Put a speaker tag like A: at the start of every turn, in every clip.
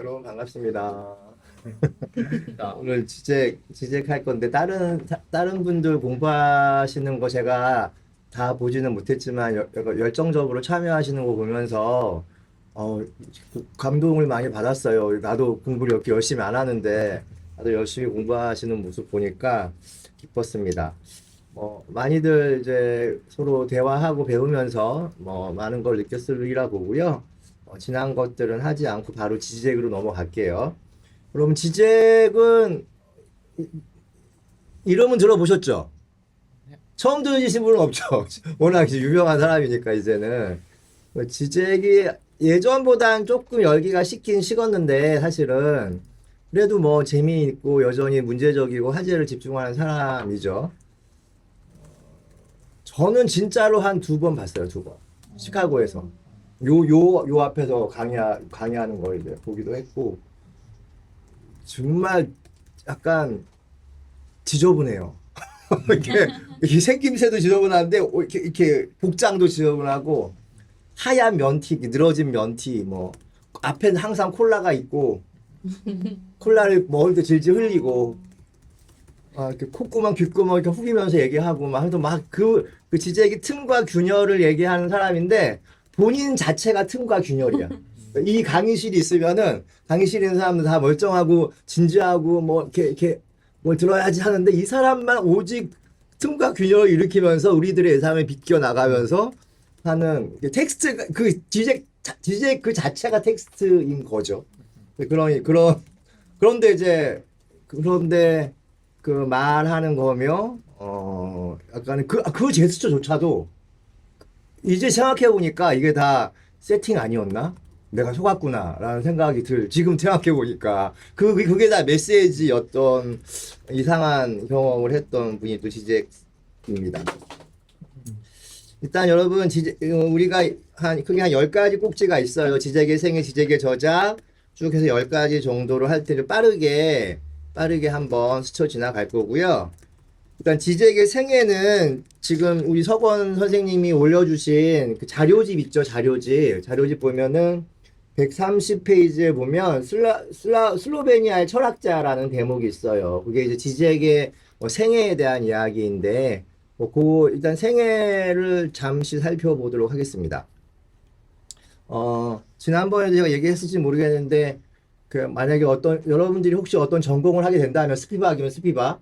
A: 여러분 반갑습니다. 오늘 지적할 건데 다른 분들 공부하시는 거 제가 다 보지는 못했지만 열정적으로 참여하시는 거 보면서 어, 감동을 많이 받았어요. 나도 공부를 이렇게 열심히 안 하는데 다들 열심히 공부하시는 모습 보니까 기뻤습니다. 많이들 이제 서로 대화하고 배우면서 많은 걸 느꼈으리라 보고요. 지난 것들은 하지 않고 바로 지적으로 넘어갈게요. 그럼 지적은 이름은 들어보셨죠? 처음 들으신 분은 없죠. 워낙 이제 유명한 사람이니까 이제는. 지적이 예전보단 조금 열기가 식긴 식었는데 사실은 그래도 뭐 재미있고 여전히 문제적이고 화제를 집중하는 사람이죠. 저는 진짜로 한 두 번 봤어요, 두 번. 시카고에서. 요 앞에서 강의하는 걸 이제 보기도 했고, 정말 약간 지저분해요. 이렇게 생김새도 지저분한데, 이렇게 복장도 지저분하고, 하얀 면티, 늘어진 면티, 앞에는 항상 콜라가 있고, 콜라를 먹을 때 질질 흘리고, 이렇게 콧구멍, 귓구멍 이렇게 후비면서 얘기하고, 그 지적이 틈과 균열을 얘기하는 사람인데, 본인 자체가 틈과 균열이야. 이 강의실이 있으면은, 강의실에 있는 사람들 다 멀쩡하고, 진지하고, 이렇게 뭘 들어야지 하는데, 이 사람만 오직 틈과 균열을 일으키면서 우리들의 삶에 비껴 나가면서 하는, 텍스트, 지적 그 자체가 텍스트인 거죠. 그런데 그 말하는 거며, 약간 그 제스처조차도 이제 생각해 보니까 이게 다 세팅 아니었나? 내가 속았구나 라는 생각이 지금 생각해 보니까 그게 다 메시지였던 이상한 경험을 했던 분이 또 지젝입니다. 일단 여러분 우리가 크게 한 10가지 꼭지가 있어요. 지젝의 생애, 지젝의 저작 쭉 해서 10가지 정도로 할 때를 빠르게 한번 스쳐 지나갈 거고요. 일단 지젝의 생애는 지금 우리 석원 선생님이 올려주신 그 자료집 있죠, 자료집 보면은 130페이지에 보면 슬로베니아의 철학자라는 대목이 있어요. 그게 이제 지젝의 생애에 대한 이야기인데 일단 생애를 잠시 살펴보도록 하겠습니다. 지난번에 제가 얘기했을지 모르겠는데 만약에 여러분들이 혹시 어떤 전공을 하게 된다면 스피박이면 스피박,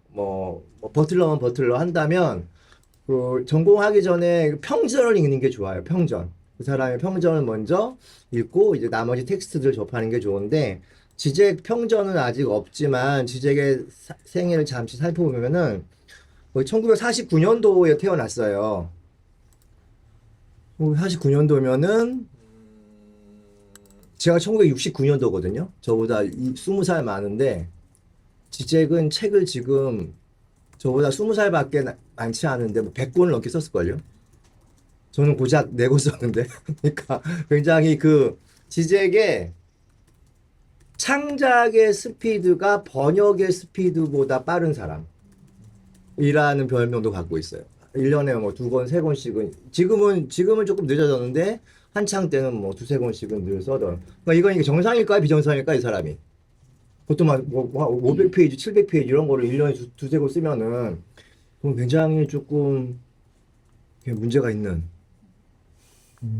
A: 버틀러면 버틀러 한다면, 전공하기 전에 평전을 읽는 게 좋아요. 평전. 그 사람의 평전을 먼저 읽고, 이제 나머지 텍스트들을 접하는 게 좋은데, 지젝 평전은 아직 없지만, 지젝의 생애를 잠시 살펴보면은, 1949년도에 태어났어요. 1949년도면은, 제가 1969년도거든요. 저보다 20살 많은데, 지젝은 책을 지금 저보다 20살밖에 많지 않은데, 100권을 넘게 썼을걸요? 저는 고작 4권 썼는데. 그러니까 굉장히 지젝의 창작의 스피드가 번역의 스피드보다 빠른 사람이라는 별명도 갖고 있어요. 1년에 2권, 3권씩은, 지금은 조금 늦어졌는데, 한창 때는 2-3권씩은 늘 써던. 그러니까 이건 정상일까요? 비정상일까요? 이 사람이. 보통 500페이지, 700페이지 이런 거를 1년에 2-3권 쓰면은, 그럼 굉장히 조금 문제가 있는.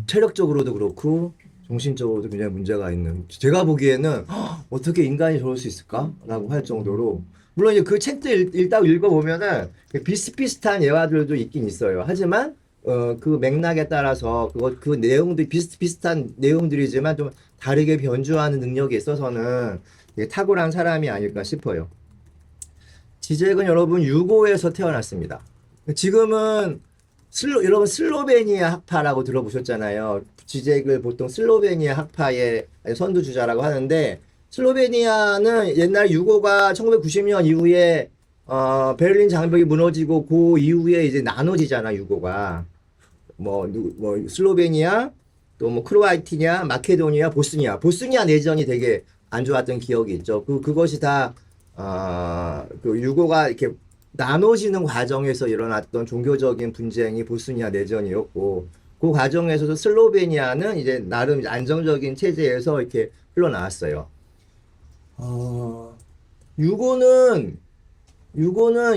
A: 체력적으로도 그렇고, 정신적으로도 굉장히 문제가 있는. 제가 보기에는, 어떻게 인간이 저럴 수 있을까? 라고 할 정도로. 물론 이제 그 책들 읽어보면은, 비슷비슷한 예화들도 있긴 있어요. 하지만, 그 맥락에 따라서 그 내용들이 비슷비슷한 내용들이지만 좀 다르게 변주하는 능력에 있어서는 탁월한 사람이 아닐까 싶어요. 지젝은 여러분 유고에서 태어났습니다. 지금은 여러분 슬로베니아 학파라고 들어보셨잖아요. 지젝을 보통 슬로베니아 학파의 선두주자라고 하는데 슬로베니아는 옛날 유고가 1990년 이후에 베를린 장벽이 무너지고 그 이후에 이제 나눠지잖아, 유고가. 슬로베니아, 또 크로아티아, 마케도니아, 보스니아 내전이 되게 안 좋았던 기억이 있죠. 그것이 다, 유고가 이렇게 나눠지는 과정에서 일어났던 종교적인 분쟁이 보스니아 내전이었고, 그 과정에서도 슬로베니아는 이제 나름 안정적인 체제에서 이렇게 흘러나왔어요. 유고는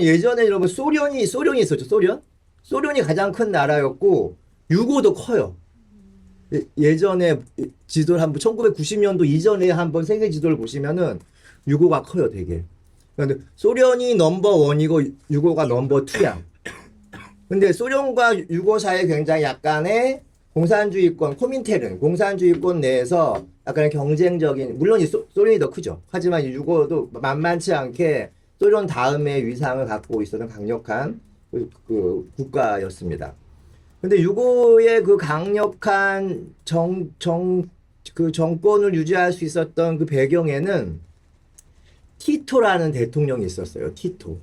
A: 예전에 여러분 소련이 있었죠. 소련이 가장 큰 나라였고 유고도 커요. 예전에 지도를 한번 1990년도 이전에 한번 세계 지도를 보시면은 유고가 커요, 되게. 근데 소련이 넘버 원이고 유고가 넘버 투야. 근데 소련과 유고 사이에 굉장히 약간의 공산주의권, 코민테른, 공산주의권 내에서 약간의 경쟁적인, 물론 소련이 더 크죠. 하지만 유고도 만만치 않게 소련 다음에 위상을 갖고 있었던 강력한 그 국가였습니다. 근데 유고의 그 강력한 그 정권을 유지할 수 있었던 그 배경에는 티토라는 대통령이 있었어요. 티토.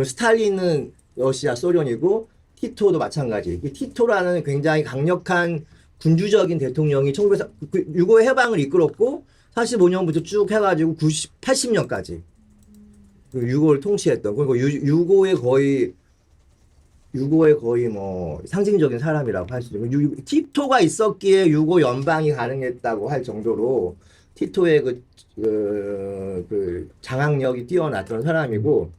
A: 스탈린은 러시아, 소련이고 티토도 마찬가지. 티토라는 굉장히 강력한 군주적인 대통령이 19 해방을 이끌었고 45년부터 쭉 해가지고 80년까지 그 유고를 통치했던. 그리고 유고의 거의 뭐 상징적인 사람이라고 할 수 있는. 티토가 있었기에 유고 연방이 가능했다고 할 정도로 티토의 그 장악력이 뛰어났던 사람이고,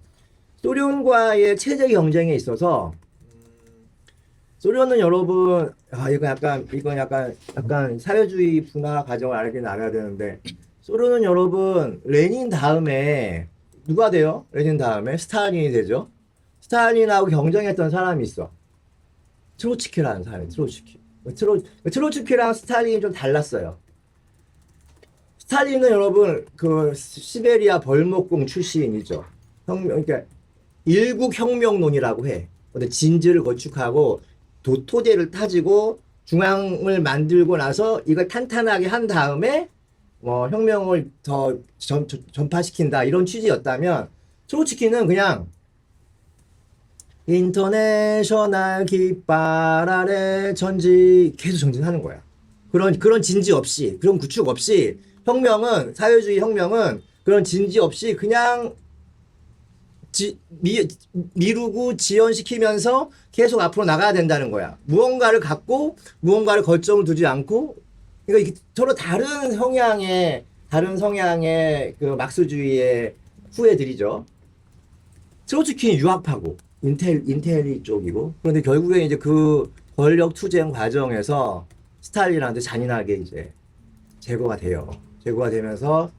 A: 소련과의 체제 경쟁에 있어서 소련은 여러분, 이건 약간 사회주의 분화 과정을 알아야 되는데, 소련은 여러분 레닌 다음에 누가 돼요? 레닌 다음에 스탈린이 되죠. 스탈린하고 경쟁했던 사람이 있어. 트로츠키라는 사람이. 트로츠키랑 스탈린이 좀 달랐어요. 스탈린은 여러분 그 시베리아 벌목공 출신이죠. 그러니까 일국 혁명론이라고 해. 근데 진지를 건축하고 토대를 타지고 중앙을 만들고 나서 이걸 탄탄하게 한 다음에 뭐 혁명을 더 전파시킨다 이런 취지였다면, 트로츠키는 그냥 인터내셔널 깃발 아래 계속 전진하는 거야. 그런 진지 없이, 그런 구축 없이, 사회주의 혁명은 그런 진지 없이 그냥 미루고 지연시키면서 계속 앞으로 나가야 된다는 거야. 무언가를 갖고 무언가를 거점을 두지 않고, 그러니까 이게 서로 다른 성향의 그 막스주의의 후예들이죠. 트로츠키는 유학파고 인텔리 쪽이고, 그런데 결국에 이제 그 권력 투쟁 과정에서 스탈린한테 잔인하게 이제 제거가 돼요. 제거가 되면서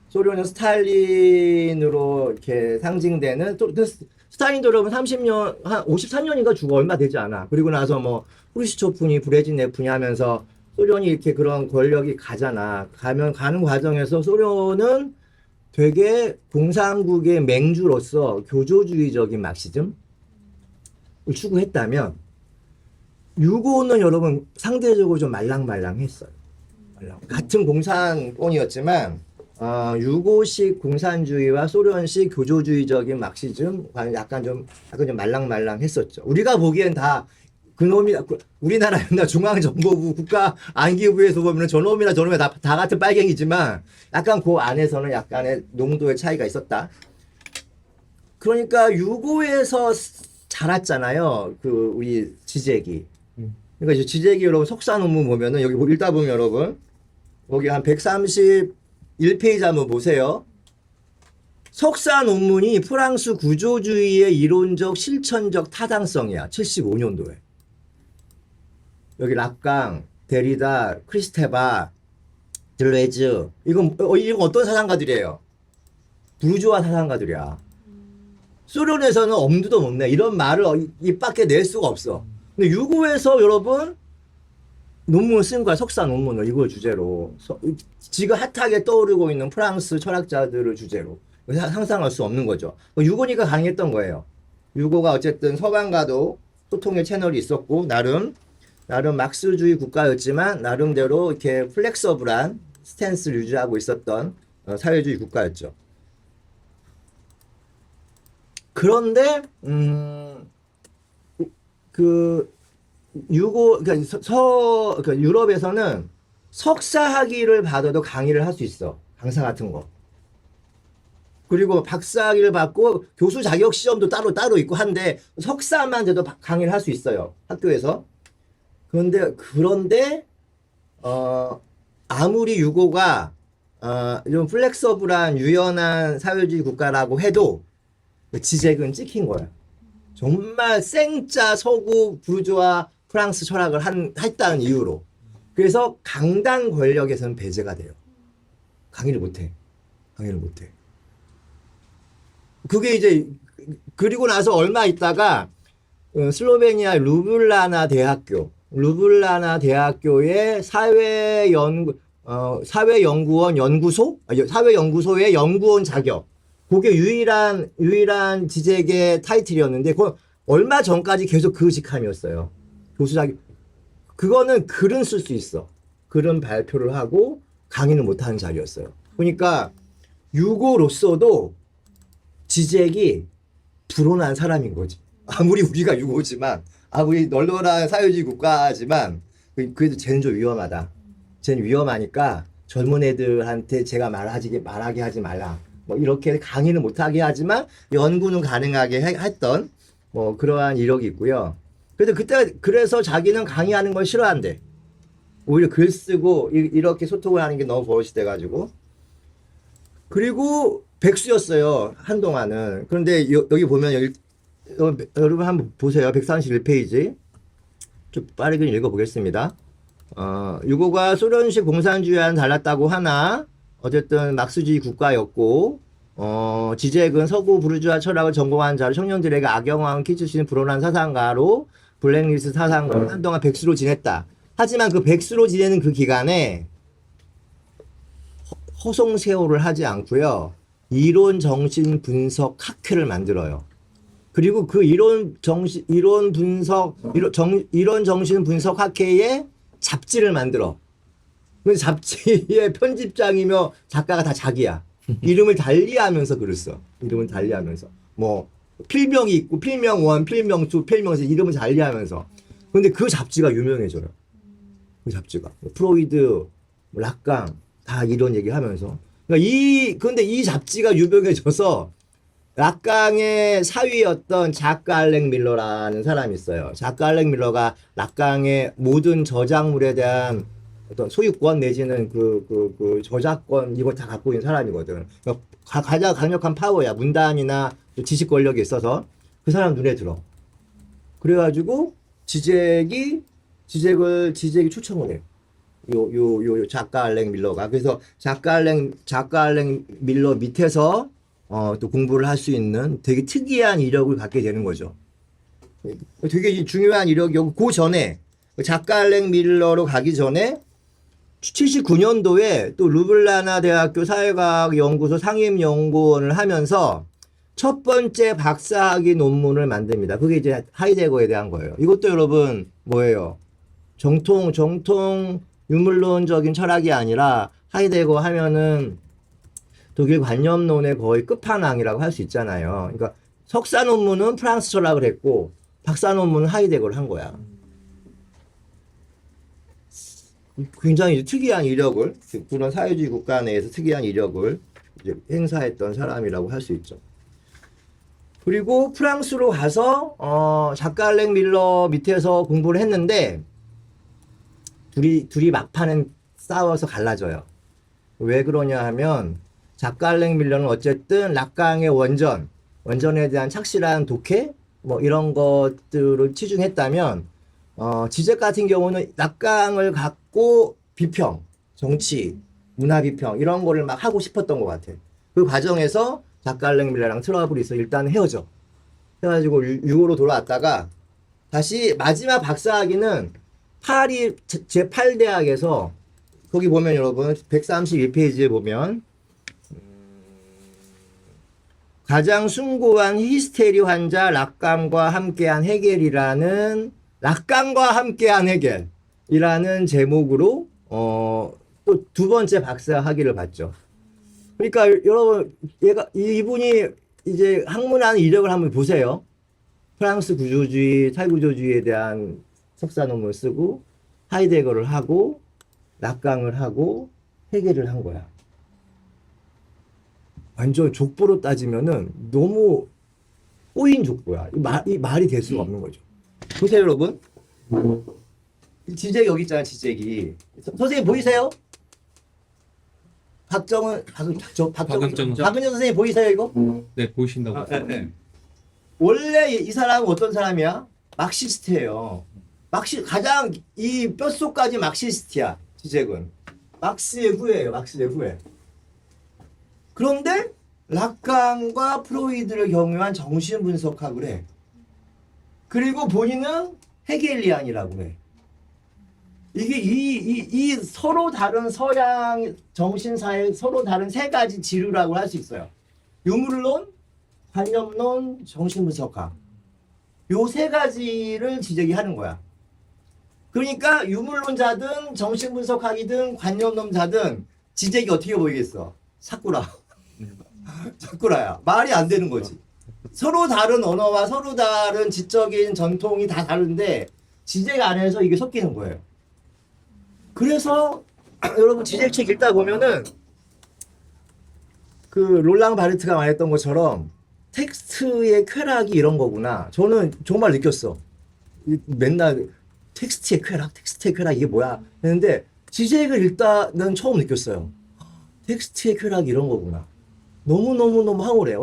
A: 소련은 스탈린으로 이렇게 상징되는, 스탈린도 여러분 30년, 한 53년인가 죽어 얼마 되지 않아. 그리고 나서 뭐 후르시초프니 브레즈네프니 하면서 소련이 이렇게 그런 권력이 가는 과정에서 소련은 되게 공산국의 맹주로서 교조주의적인 막시즘을 추구했다면, 유고는 여러분 상대적으로 좀 말랑말랑했어요. 같은 공산권이었지만 유고식 공산주의와 소련식 교조주의적인 막시즘 약간 좀 말랑말랑했었죠. 우리가 보기엔 다 우리나라 중앙정보부 국가안기부에서 보면 저놈이나 다 같은 빨갱이지만 약간 그 안에서는 약간의 농도의 차이가 있었다. 그러니까 유고에서 자랐잖아요. 그 우리 지재기. 그러니까 이제 지재기 여러분 석사 논문 보면은 여기 읽다 보면 여러분 거기 한 131페이지 한번 보세요. 석사 논문이 프랑스 구조주의의 이론적 실천적 타당성이야. 75년도에. 여기 락강, 데리다, 크리스테바, 들레즈, 이건 어떤 사상가들이에요? 부르주아 사상가들이야. 소련에서는 엄두도 못 내. 이런 말을 입 밖에 낼 수가 없어. 근데 유고에서 여러분 논문을 쓴 거야. 석사 논문을 이걸 주제로. 지금 핫하게 떠오르고 있는 프랑스 철학자들을 주제로. 상상할 수 없는 거죠. 유고니까 가능했던 거예요. 유고가 어쨌든 서방과도 소통의 채널이 있었고, 나름 막스주의 국가였지만 나름대로 이렇게 플렉서블한 스탠스를 유지하고 있었던 사회주의 국가였죠. 그런데 그러니까 유럽에서는 석사 학위를 받아도 강의를 할 수 있어. 강사 같은 거. 그리고 박사 학위를 받고 교수 자격 시험도 따로 있고 한데 석사만 돼도 강의를 할 수 있어요. 학교에서. 그런데 아무리 유고가 좀 플렉서블한 유연한 사회주의 국가라고 해도 지적은 찍힌 거야. 정말 생짜 서구 부르주아 프랑스 철학을 했다는 이유로. 그래서 강단 권력에서는 배제가 돼요. 강의를 못해. 강의를 못해. 그게 이제 그리고 나서 얼마 있다가 슬로베니아 루블라나 대학교의 사회연구원 연구소? 사회연구소의 연구원 자격. 그게 유일한 지적의 타이틀이었는데, 그 얼마 전까지 계속 그 직함이었어요. 교수 자격. 그거는 글은 쓸 수 있어. 글은 발표를 하고 강의는 못하는 자리였어요. 그러니까 유고로서도 지적이 불온한 사람인 거지. 아무리 우리가 유고지만, 아무리 널널한 사회주의 국가지만, 그래도 쟤는 좀 위험하다. 쟤는 위험하니까 젊은 애들한테 제가 말하게 하지 말라. 뭐 이렇게 강의는 못하게 하지만 연구는 가능하게 했던 뭐 그러한 이력이 있고요. 그래서 자기는 강의하는 걸 싫어한대. 오히려 글 쓰고 이렇게 소통을 하는 게 너무 버릇이 돼가지고. 그리고 백수였어요. 한동안은. 그런데 여기 보면 여러분 한번 보세요. 131페이지. 좀 빠르게 읽어보겠습니다. 유고가 소련식 공산주의와는 달랐다고 하나 어쨌든 막스주의 국가였고 지젝은 서구 부르주아 철학을 전공한 자로 청년들에게 악영향을 끼칠 수 있는 불온한 사상가로 블랙리스트 사상가로 한동안 백수로 지냈다. 하지만 그 백수로 지내는 그 기간에 허송세월을 하지 않고요. 이론 정신 분석 학회를 만들어요. 그리고 그 이론 정신 분석 학회에 잡지를 만들어. 그 잡지의 편집장이며 작가가 다 자기야. 이름을 달리하면서 글을 써. 이름을 달리하면서. 뭐 필명이 있고 필명 1, 필명 2, 필명 3 이름을 달리하면서. 근데 그 잡지가 유명해져요. 그 잡지가. 프로이드, 락강 다 이런 얘기하면서. 그러니까 근데 이 잡지가 유명해져서 락강의 사위였던 자크 알렉 밀러라는 사람이 있어요. 자크 알렉 밀러가 락강의 모든 저작물에 대한 어떤 소유권 내지는 그 저작권 이걸 다 갖고 있는 사람이거든. 그러니까 가장 강력한 파워야. 문단이나 지식 권력이 있어서 그 사람 눈에 들어. 그래가지고 지젝이 추천을 해요. 요 자크 알렉 밀러가. 그래서 자크 알렉 밀러 밑에서 또 공부를 할 수 있는 되게 특이한 이력을 갖게 되는 거죠. 되게 중요한 이력이고, 그 전에, 자크 알렉 밀러로 가기 전에, 79년도에 또 루블라나 대학교 사회과학 연구소 상임연구원을 하면서 첫 번째 박사학위 논문을 만듭니다. 그게 이제 하이데거에 대한 거예요. 이것도 여러분, 뭐예요? 정통 유물론적인 철학이 아니라, 하이데거 하면은, 독일 관념론의 거의 끝판왕이라고 할 수 있잖아요. 그러니까 석사 논문은 프랑스 철학을 했고 박사 논문은 하이데거를 한 거야. 굉장히 특이한 이력을, 그런 사회주의 국가 내에서 특이한 이력을 이제 행사했던 사람이라고 할 수 있죠. 그리고 프랑스로 가서 자크 알렉 밀러 밑에서 공부를 했는데 둘이 막판은 싸워서 갈라져요. 왜 그러냐 하면 자크 알렉 밀러는 어쨌든 락강의 원전에 대한 착실한 독해 뭐 이런 것들을 치중했다면 지젝 같은 경우는 락강을 갖고 비평, 정치, 문화 비평 이런 거를 막 하고 싶었던 것 같아. 그 과정에서 자크 알렉 밀러랑 트러블이 있어. 일단 헤어져. 해가지고 유고로 돌아왔다가 다시 마지막 박사학위는 파리 제8대학에서 거기 보면 여러분 131페이지에 보면 가장 숭고한 히스테리 환자 락강과 함께한 해겔이라는 제목으로 또 두 번째 박사 학위를 받죠. 그러니까 여러분 이분이 이제 학문하는 이력을 한번 보세요. 프랑스 구조주의, 탈구조주의에 대한 석사 논문을 쓰고 하이데거를 하고 락강을 하고 해겔을 한 거야. 완전 족보로 따지면은 너무 꼬인 족보야. 이 말이 될 수가 없는 거죠. 보세요, 여러분. 지젝 여기 있잖아요, 지젝이. 선생님 보이세요?
B: 박은정
A: 선생님 보이세요 이거?
B: 네 보이신다고.
C: 아, 네, 네.
A: 원래 이 사람은 어떤 사람이야? 막시스트예요. 가장 이 뼛속까지 막시스트야. 지잭은 막스의 후예예요. 막스의 후예. 그런데 락강과 프로이드를 경유한 정신분석학을 해. 그리고 본인은 헤겔리안이라고 해. 이게 이 서로 다른 서양 정신사의 서로 다른 세 가지 지류라고 할 수 있어요. 유물론, 관념론, 정신분석학. 요 세 가지를 지적이 하는 거야. 그러니까 유물론자든 정신분석학이든 관념론자든 지적이 어떻게 보이겠어? 사쿠라. 사쿠라야. 말이 안 되는 거지. 서로 다른 언어와 서로 다른 지적인 전통이 다 다른데 지적 안에서 이게 섞이는 거예요. 그래서 여러분 지적책 읽다 보면은 그 롤랑 바르트가 말했던 것처럼 텍스트의 쾌락이 이런 거구나. 저는 정말 느꼈어. 맨날 텍스트의 쾌락 이게 뭐야? 했는데 지적을 읽다는 처음 느꼈어요. 텍스트의 쾌락이 이런 거구나. 너무 황홀해.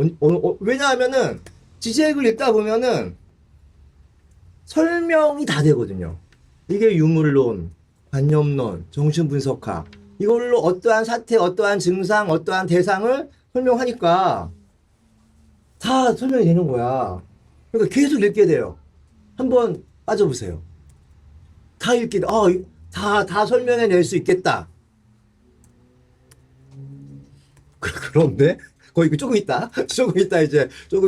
A: 왜냐하면은 지적을 읽다 보면은 설명이 다 되거든요. 이게 유물론, 관념론, 정신분석학 이걸로 어떠한 사태, 어떠한 증상, 어떠한 대상을 설명하니까 다 설명이 되는 거야. 그러니까 계속 읽게 돼요. 한번 빠져보세요. 다 읽게 돼. 다 설명해낼 수 있겠다. 그런데 거의 조금 있다 조금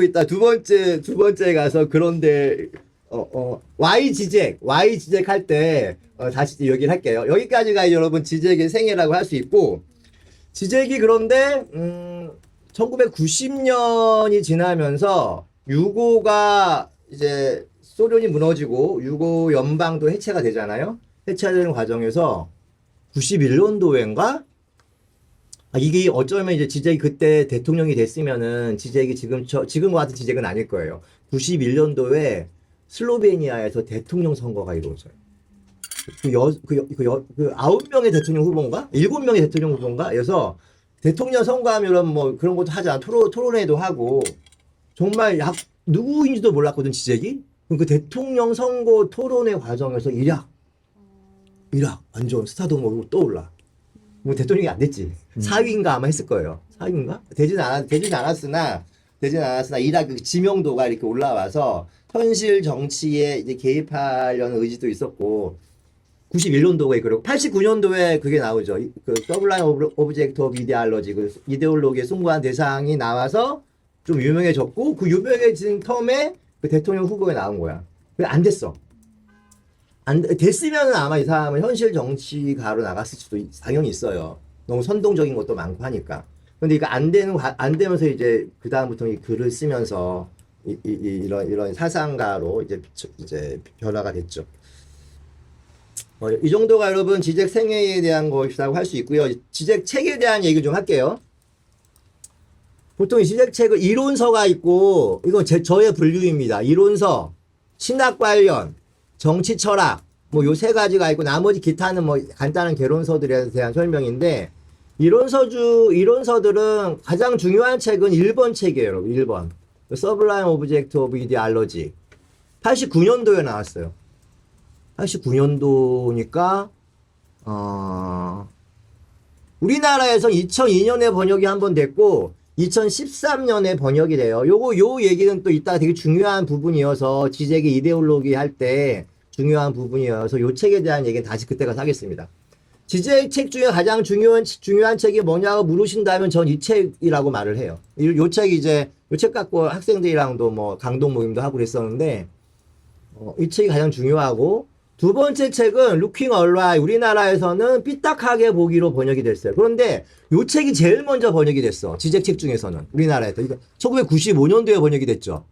A: 있다 두 번째 가서 그런데 Y 지젝 할 때 다시 얘기를 할게요. 여기까지가 여러분 지젝의 생애라고 할 수 있고 지젝이 그런데 1990년이 지나면서 유고가 이제 소련이 무너지고 유고 연방도 해체가 되잖아요. 해체되는 과정에서 91년도인가? 이게 어쩌면 이제 지젝이 그때 대통령이 됐으면은 지젝이 지금과 같은 지젝은 아닐 거예요. 91년도에 슬로베니아에서 대통령 선거가 이루어져요. 그 9명의 대통령 후보인가? 7명의 대통령 후보인가? 그래서 대통령 선거하면 뭐 그런 것도 하지 않아. 토론회도 하고. 정말 누구인지도 몰랐거든, 지젝이. 그 대통령 선거 토론회 과정에서 일약 완전 스타덤으로 떠올라. 뭐 대통령이 안 됐지. 4위인가 아마 했을 거예요. 4위인가? 되진 않았으나 이rak 그 지명도가 이렇게 올라와서 현실 정치에 이제 개입하려는 의지도 있었고 91년도에 그리고 89년도에 그게 나오죠. 그 서블라임 오브젝트 오브 이데올로지 그 이데올로기의 숭고한 대상이 나와서 좀 유명해졌고 그 유명해진 텀에 그 대통령 후보에 나온 거야. 근데 안 됐어. 됐으면은 아마 이 사람은 현실 정치가로 나갔을 수도 당연히 있어요. 너무 선동적인 것도 많고 하니까. 근데 이거 안 되면서 이제 그다음부터 이 글을 쓰면서 이런 사상가로 이제 변화가 됐죠. 이 정도가 여러분 지젝 생애에 대한 것이라고 할 수 있고요. 지젝 책에 대한 얘기 좀 할게요. 보통 이 지젝 책은 이론서가 있고 이건 저의 분류입니다. 이론서, 신학 관련, 정치 철학 뭐 요 세 가지가 있고 나머지 기타는 뭐 간단한 개론서들에 대한 설명인데 이론서들은 가장 중요한 책은 1번 책이에요, 여러분. 1번. 서블라임 오브젝트 오브 이데올로지. 89년도에 나왔어요. 89년도니까 우리나라에서 2002년에 번역이 한번 됐고 2013년에 번역이 돼요. 요 얘기는 또 이따가 되게 중요한 부분이어서 지젝의 이데올로기 할 때 중요한 부분이어서 요 책에 대한 얘기는 다시 그때 가서 하겠습니다. 지젝 책 중에 가장 중요한 책이 뭐냐고 물으신다면 전 이 책이라고 말을 해요. 요 책 갖고 학생들이랑도 뭐 강동 모임도 하고 그랬었는데 이 책이 가장 중요하고 두 번째 책은 Looking Alright 우리나라에서는 삐딱하게 보기로 번역이 됐어요. 그런데 요 책이 제일 먼저 번역이 됐어. 지젝 책 중에서는 우리나라에서. 1995년도에 번역이 됐죠.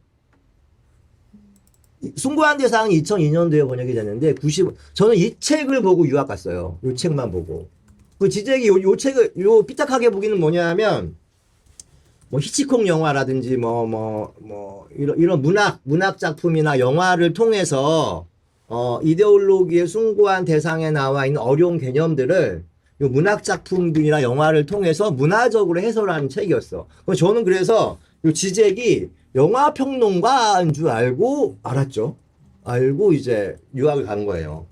A: 숭고한 대상이 2002년도에 번역이 됐는데 저는 이 책을 보고 유학 갔어요. 요 책만 보고. 그 지젝이 요 책을 삐딱하게 보기는 뭐냐면 뭐 히치콕 영화라든지 이런 문학 작품이나 영화를 통해서 이데올로기의 숭고한 대상에 나와 있는 어려운 개념들을 요 문학 작품들이나 영화를 통해서 문화적으로 해설하는 책이었어. 저는 그래서 요 지잭이 영화 평론가인 줄 알고 알았죠. 알고 이제 유학을 간 거예요.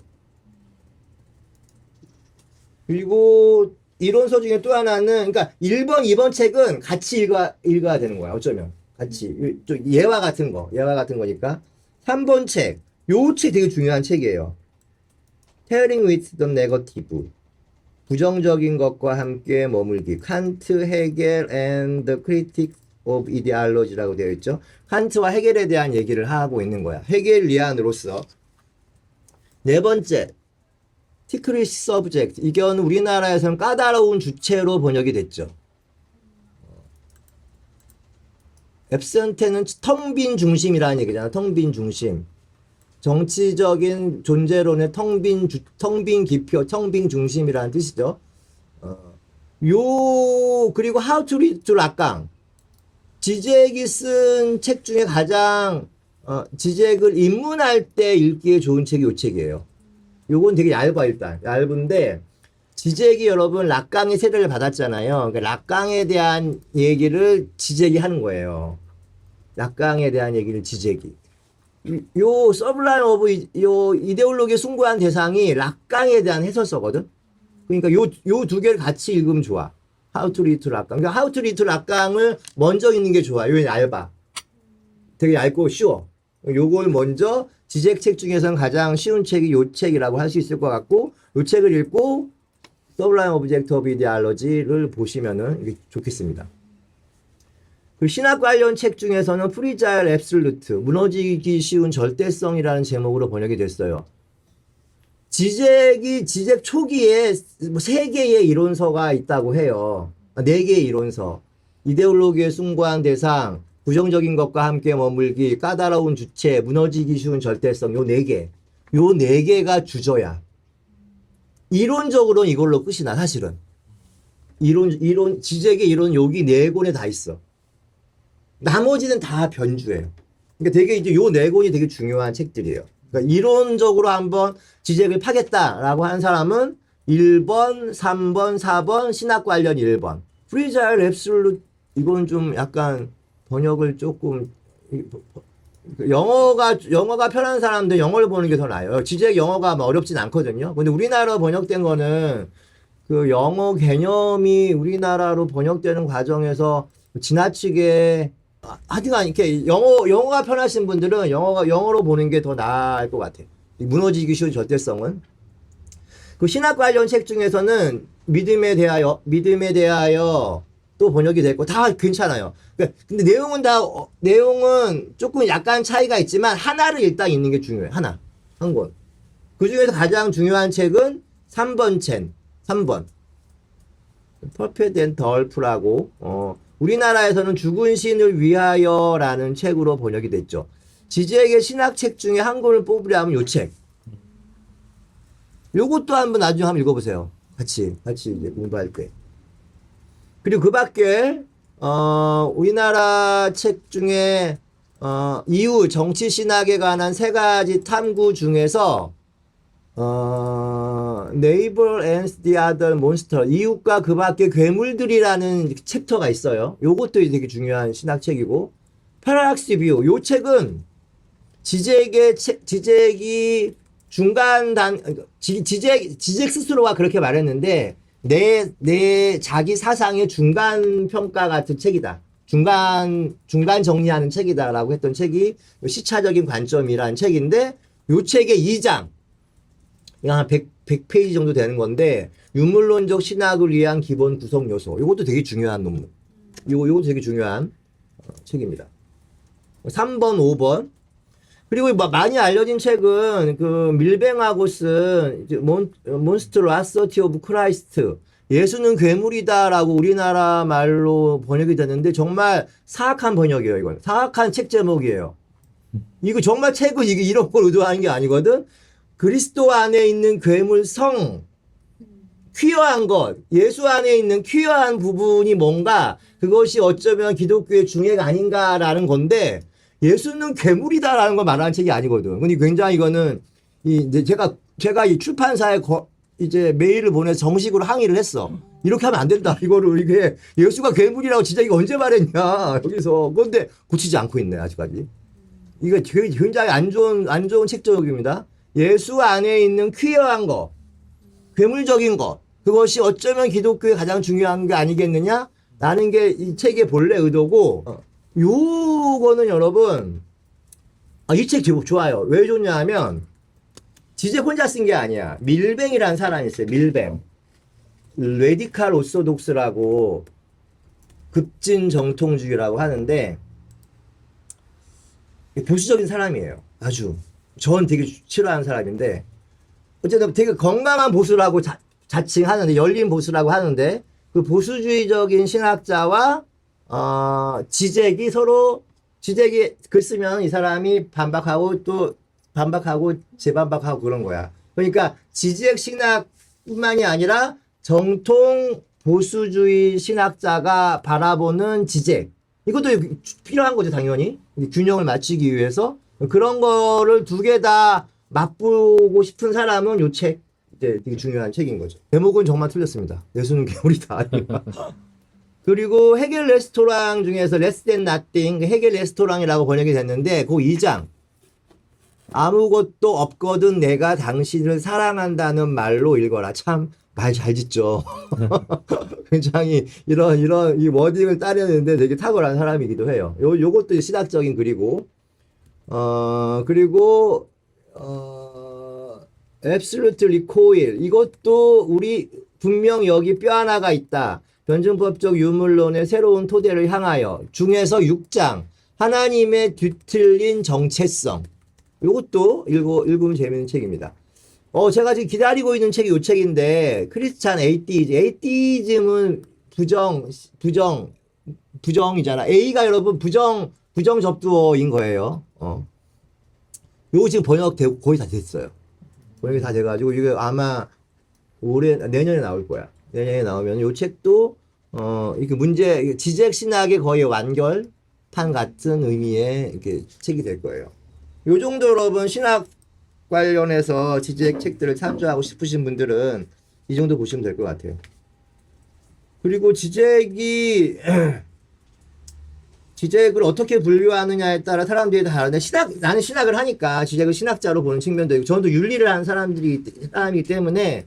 A: 그리고 이론서 중에 또 하나는, 그러니까 1번, 2번 책은 같이 읽어야 되는 거야. 어쩌면. 같이. 좀 예화 같은 거니까. 3번 책. 요 책 되게 중요한 책이에요. Telling with the Negative. 부정적인 것과 함께 머물기. 칸트, 헤겔 and the Critics of Ideology라고 되어 있죠. 칸트와 헤겔에 대한 얘기를 하고 있는 거야. 헤겔리안으로서. 네 번째. 티크리시 서브젝트. 이건 우리나라에서는 까다로운 주체로 번역이 됐죠. 앱센테는 텅 빈 중심이라는 얘기잖아. 텅 빈 중심. 정치적인 존재론의 텅 빈 기표, 텅 빈 중심이라는 뜻이죠. 그리고 How to Read to 락강. 지잭이 쓴 책 중에 가장, 지잭을 입문할 때 읽기에 좋은 책이 이 책이에요. 요건 되게 얇아, 일단. 얇은데, 지잭이 여러분, 락강의 세례를 받았잖아요. 그러니까 락강에 대한 얘기를 지잭이 하는 거예요. 락강에 대한 얘기를 지잭이. 요 서블라임 오브 요 이데올로기에 숭고한 대상이 락강에 대한 해설서거든. 그러니까 요 두 개를 같이 읽으면 좋아. How to read to 락강. 그러니까 How to read to 락강을 먼저 읽는 게 좋아. 요 얇아. 되게 얇고 쉬워. 요걸 먼저 지잭 책 중에서는 가장 쉬운 책이 요 책이라고 할 수 있을 것 같고, 요 책을 읽고 서블라임 오브젝트 오브 이데올로지를 보시면은 이게 좋겠습니다. 그 신학 관련 책 중에서는 프리자일 앱솔루트, 무너지기 쉬운 절대성이라는 제목으로 번역이 됐어요. 지잭 초기에 3개의 이론서가 있다고 해요. 4개의 이론서. 이데올로기의 숭고한 대상, 부정적인 것과 함께 머물기, 까다로운 주체, 무너지기 쉬운 절대성, 요 4개. 요 4개가 주저야. 이론적으로는 이걸로 끝이 나, 사실은. 지잭의 이론 여기 4권에 다 있어. 나머지는 다 변주예요. 그러니까 되게 이제 요 4권이 되게 중요한 책들이에요. 그러니까 이론적으로 한번 지잭을 파겠다라고 한 사람은 1번, 3번, 4번, 신학 관련 1번. 프리자일 앱솔루트, 이건 좀 약간 번역을 조금, 영어가 편한 사람들 영어를 보는 게 더 나아요. 지잭 영어가 어렵진 않거든요. 근데 우리나라로 번역된 거는 그 영어 개념이 우리나라로 번역되는 과정에서 지나치게 하여튼간 이렇게 영어가 편하신 분들은 영어로 보는 게 더 나을 것 같아요. 무너지기 쉬운 절대성은. 그 신학 관련 책 중에서는 믿음에 대하여 또 번역이 됐고 다 괜찮아요. 근데 내용은 조금 약간 차이가 있지만 하나를 일단 읽는 게 중요해요. 한 권. 그 중에서 가장 중요한 책은 3번. 퍼펙트 앤 덜프라고, 우리나라에서는 죽은 신을 위하여라는 책으로 번역이 됐죠. 지잭의 신학책 중에 한 권을 뽑으려면 요 책. 요것도 나중에 한번 읽어보세요. 같이 이제 공부할 때. 그리고 그 밖에, 우리나라 책 중에, 이후 정치 신학에 관한 3가지 탐구 중에서, Neighbor and the Other Monster, 이웃과 그 밖의 괴물들이라는 챕터가 있어요. 요것도 되게 중요한 신학책이고, Parallax View, 요 책은 지잭이 지잭 스스로가 그렇게 말했는데, 내 자기 사상의 중간 평가 같은 책이다. 중간 정리하는 책이다라고 했던 책이 시차적인 관점이라는 책인데, 요 책의 2장, 한 100페이지 정도 되는 건데, 유물론적 신학을 위한 기본 구성 요소. 이것도 되게 중요한 논문. 이것도 되게 중요한 책입니다. 3번, 5번. 그리고 많이 알려진 책은 그 밀뱅하고 쓴 몬스터 아서티 오브 크라이스트. 예수는 괴물이다라고 우리나라 말로 번역이 됐는데 정말 사악한 번역이에요, 이건. 사악한 책 제목이에요. 이거 정말 책은 이런 걸 의도하는 게 아니거든. 그리스도 안에 있는 괴물 퀴어한 것, 예수 안에 있는 퀴어한 부분이 뭔가, 그것이 어쩌면 기독교의 중해가 아닌가라는 건데, 예수는 괴물이다라는 걸 말하는 책이 아니거든. 근데 굉장히 이거는, 이제 제가 이 출판사에 이제 메일을 보내서 정식으로 항의를 했어. 이렇게 하면 안 된다. 이거를 이게 예수가 괴물이라고 진짜 이거 언제 말했냐 여기서. 그런데 고치지 않고 있네 아직까지. 이거 굉장히 안 좋은 책조역입니다. 예수 안에 있는 퀴어한 거, 괴물적인 것, 그것이 어쩌면 기독교의 가장 중요한 게 아니겠느냐? 라는 게 이 책의 본래 의도고, 요거는 여러분, 이 책 제목 좋아요. 왜 좋냐 하면, 지제 혼자 쓴 게 아니야. 밀뱅이라는 사람이 있어요. 밀뱅. 레디칼 오소독스라고 급진 정통주의라고 하는데, 보수적인 사람이에요. 아주. 전 되게 싫어하는 사람인데, 어쨌든 되게 건강한 보수라고 자칭하는데, 열린 보수라고 하는데, 그 보수주의적인 신학자와, 지적이 서로, 지적이 글 쓰면 이 사람이 반박하고 또 반박하고 재반박하고 그런 거야. 그러니까 지적 신학뿐만이 아니라 정통 보수주의 신학자가 바라보는 지적. 이것도 필요한 거죠, 당연히. 균형을 맞추기 위해서. 그런 거를 두 개 다 맛보고 싶은 사람은 요 책, 이제 되게 중요한 책인 거죠. 제목은 정말 틀렸습니다. 예수는 괴물이다. 그리고 헤겔 레스토랑 중에서 레스 댄 나띵, 헤겔 레스토랑이라고 번역이 됐는데, 그 2장. 아무것도 없거든 내가 당신을 사랑한다는 말로 읽어라. 참, 말 잘 짓죠. 굉장히 이런 이 워딩을 따르는데 되게 탁월한 사람이기도 해요. 요것도 신학적인 글이고, 그리고, absolute recoil. 이것도 우리 분명 여기 뼈 하나가 있다. 변증법적 유물론의 새로운 토대를 향하여 중에서 6장. 하나님의 뒤틀린 정체성. 요것도 읽으면 재밌는 책입니다. 제가 지금 기다리고 있는 책이 요 책인데, 크리스찬 에이티즘. 에이티즘은 부정이잖아. A가 여러분 부정 접두어인 거예요. 요거 지금 거의 다 됐어요. 번역이 다 돼가지고, 이게 아마 내년에 나올 거야. 내년에 나오면 요 책도, 이렇게 지적 신학의 거의 완결판 같은 의미의 이렇게 책이 될 거예요. 요 정도 여러분 신학 관련해서 지적 책들을 참조하고 싶으신 분들은 이 정도 보시면 될 것 같아요. 그리고 지적을 어떻게 분류하느냐에 따라 사람들이 다 다른데, 나는 신학을 하니까 지적을 신학자로 보는 측면도 있고, 저도 윤리를 하는 사람이기 때문에,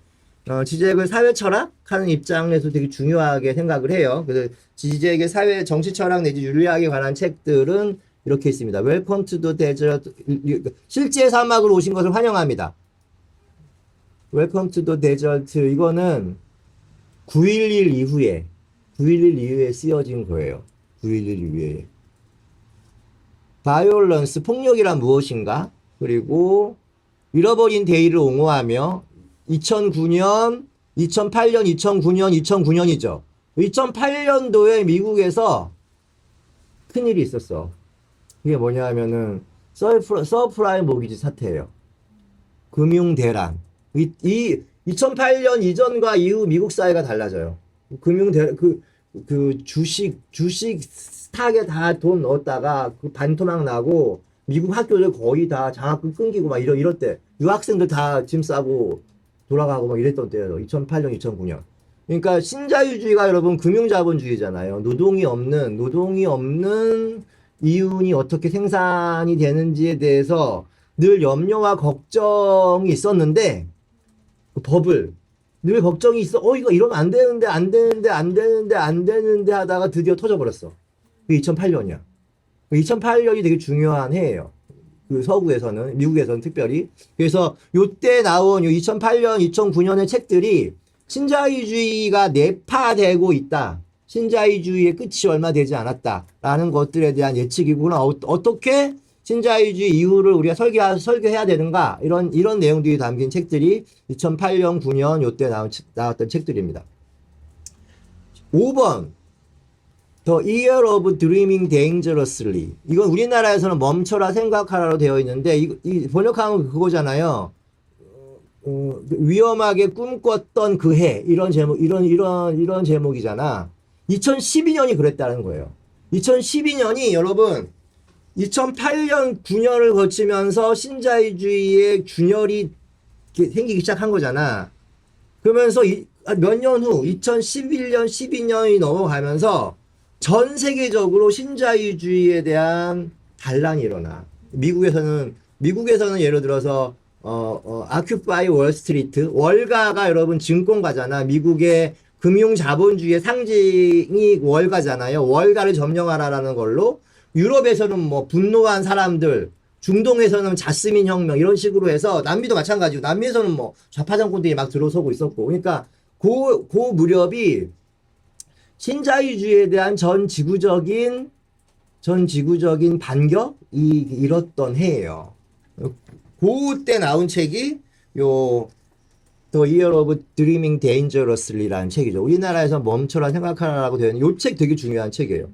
A: 지적을 사회철학 하는 입장에서 되게 중요하게 생각을 해요. 그래서 지적의 정치철학 내지 윤리학에 관한 책들은 이렇게 있습니다. Welcome to the desert. 실제 사막으로 오신 것을 환영합니다. Welcome to the desert. 이거는 9.11 이후에 쓰여진 거예요. 9.11 이후에. 바이올런스, 폭력이란 무엇인가? 그리고 잃어버린 데이를 옹호하며 2009년, 2008년, 2009년이죠. 2008년도에 미국에서 큰일이 있었어. 이게 뭐냐 하면은 서프라임 모기지 사태예요. 금융대란. 2008년 이전과 이후 미국 사회가 달라져요. 주식 스탁에 다 돈 넣었다가 반토막 나고 미국 학교들 거의 다 장학금 끊기고 막 이럴 때 유학생들 다 짐 싸고 돌아가고 막 이랬던 때예요. 2008년, 2009년. 그러니까 신자유주의가 여러분 금융자본주의잖아요. 노동이 없는 이윤이 어떻게 생산이 되는지에 대해서 늘 염려와 걱정이 있었는데, 늘 걱정이 있어. 이거 이러면 안 되는데 하다가 드디어 터져버렸어. 그게 2008년이야. 2008년이 되게 중요한 해예요. 그 서구에서는, 미국에서는 특별히. 그래서 요때 나온 요 2008년, 2009년의 책들이 신자유주의가 내파되고 있다. 신자유주의의 끝이 얼마 되지 않았다. 라는 것들에 대한 예측이구나. 어떻게 신자유주의 이후를 우리가 설계해야 되는가. 이런 내용들이 담긴 책들이 2008년, 9년 요때 나왔던 책들입니다. 5번. The Year of Dreaming Dangerously. 이건 우리나라에서는 멈춰라 생각하라로 되어 있는데, 이 번역하면 그거잖아요. 위험하게 꿈꿨던 그 해. 이런 제목이잖아. 2012년이 그랬다는 거예요. 2012년이 여러분, 2008년, 9년을 거치면서 신자유주의의 균열이 생기기 시작한 거잖아. 그러면서 몇 년 후 2011년, 12년이 넘어가면서 전 세계적으로 신자유주의에 대한 반란이 일어나. 미국에서는 예를 들어서 아큐파이 월스트리트, 월가가 여러분 증권가잖아. 미국의 금융 자본주의의 상징이 월가잖아요. 월가를 점령하라라는 걸로 유럽에서는 뭐 분노한 사람들, 중동에서는 자스민 혁명 이런 식으로 해서 남미도 마찬가지고 남미에서는 뭐 좌파 정권들이 막 들어서고 있었고 그러니까 그 무렵이 신자유주의에 대한 전 지구적인 반격이 일었던 해예요. 그때 나온 책이 요 The Year of Dreaming Dangerously라는 책이죠. 우리나라에서 멈춰라 생각하라고 되어 있는 요 책 되게 중요한 책이에요.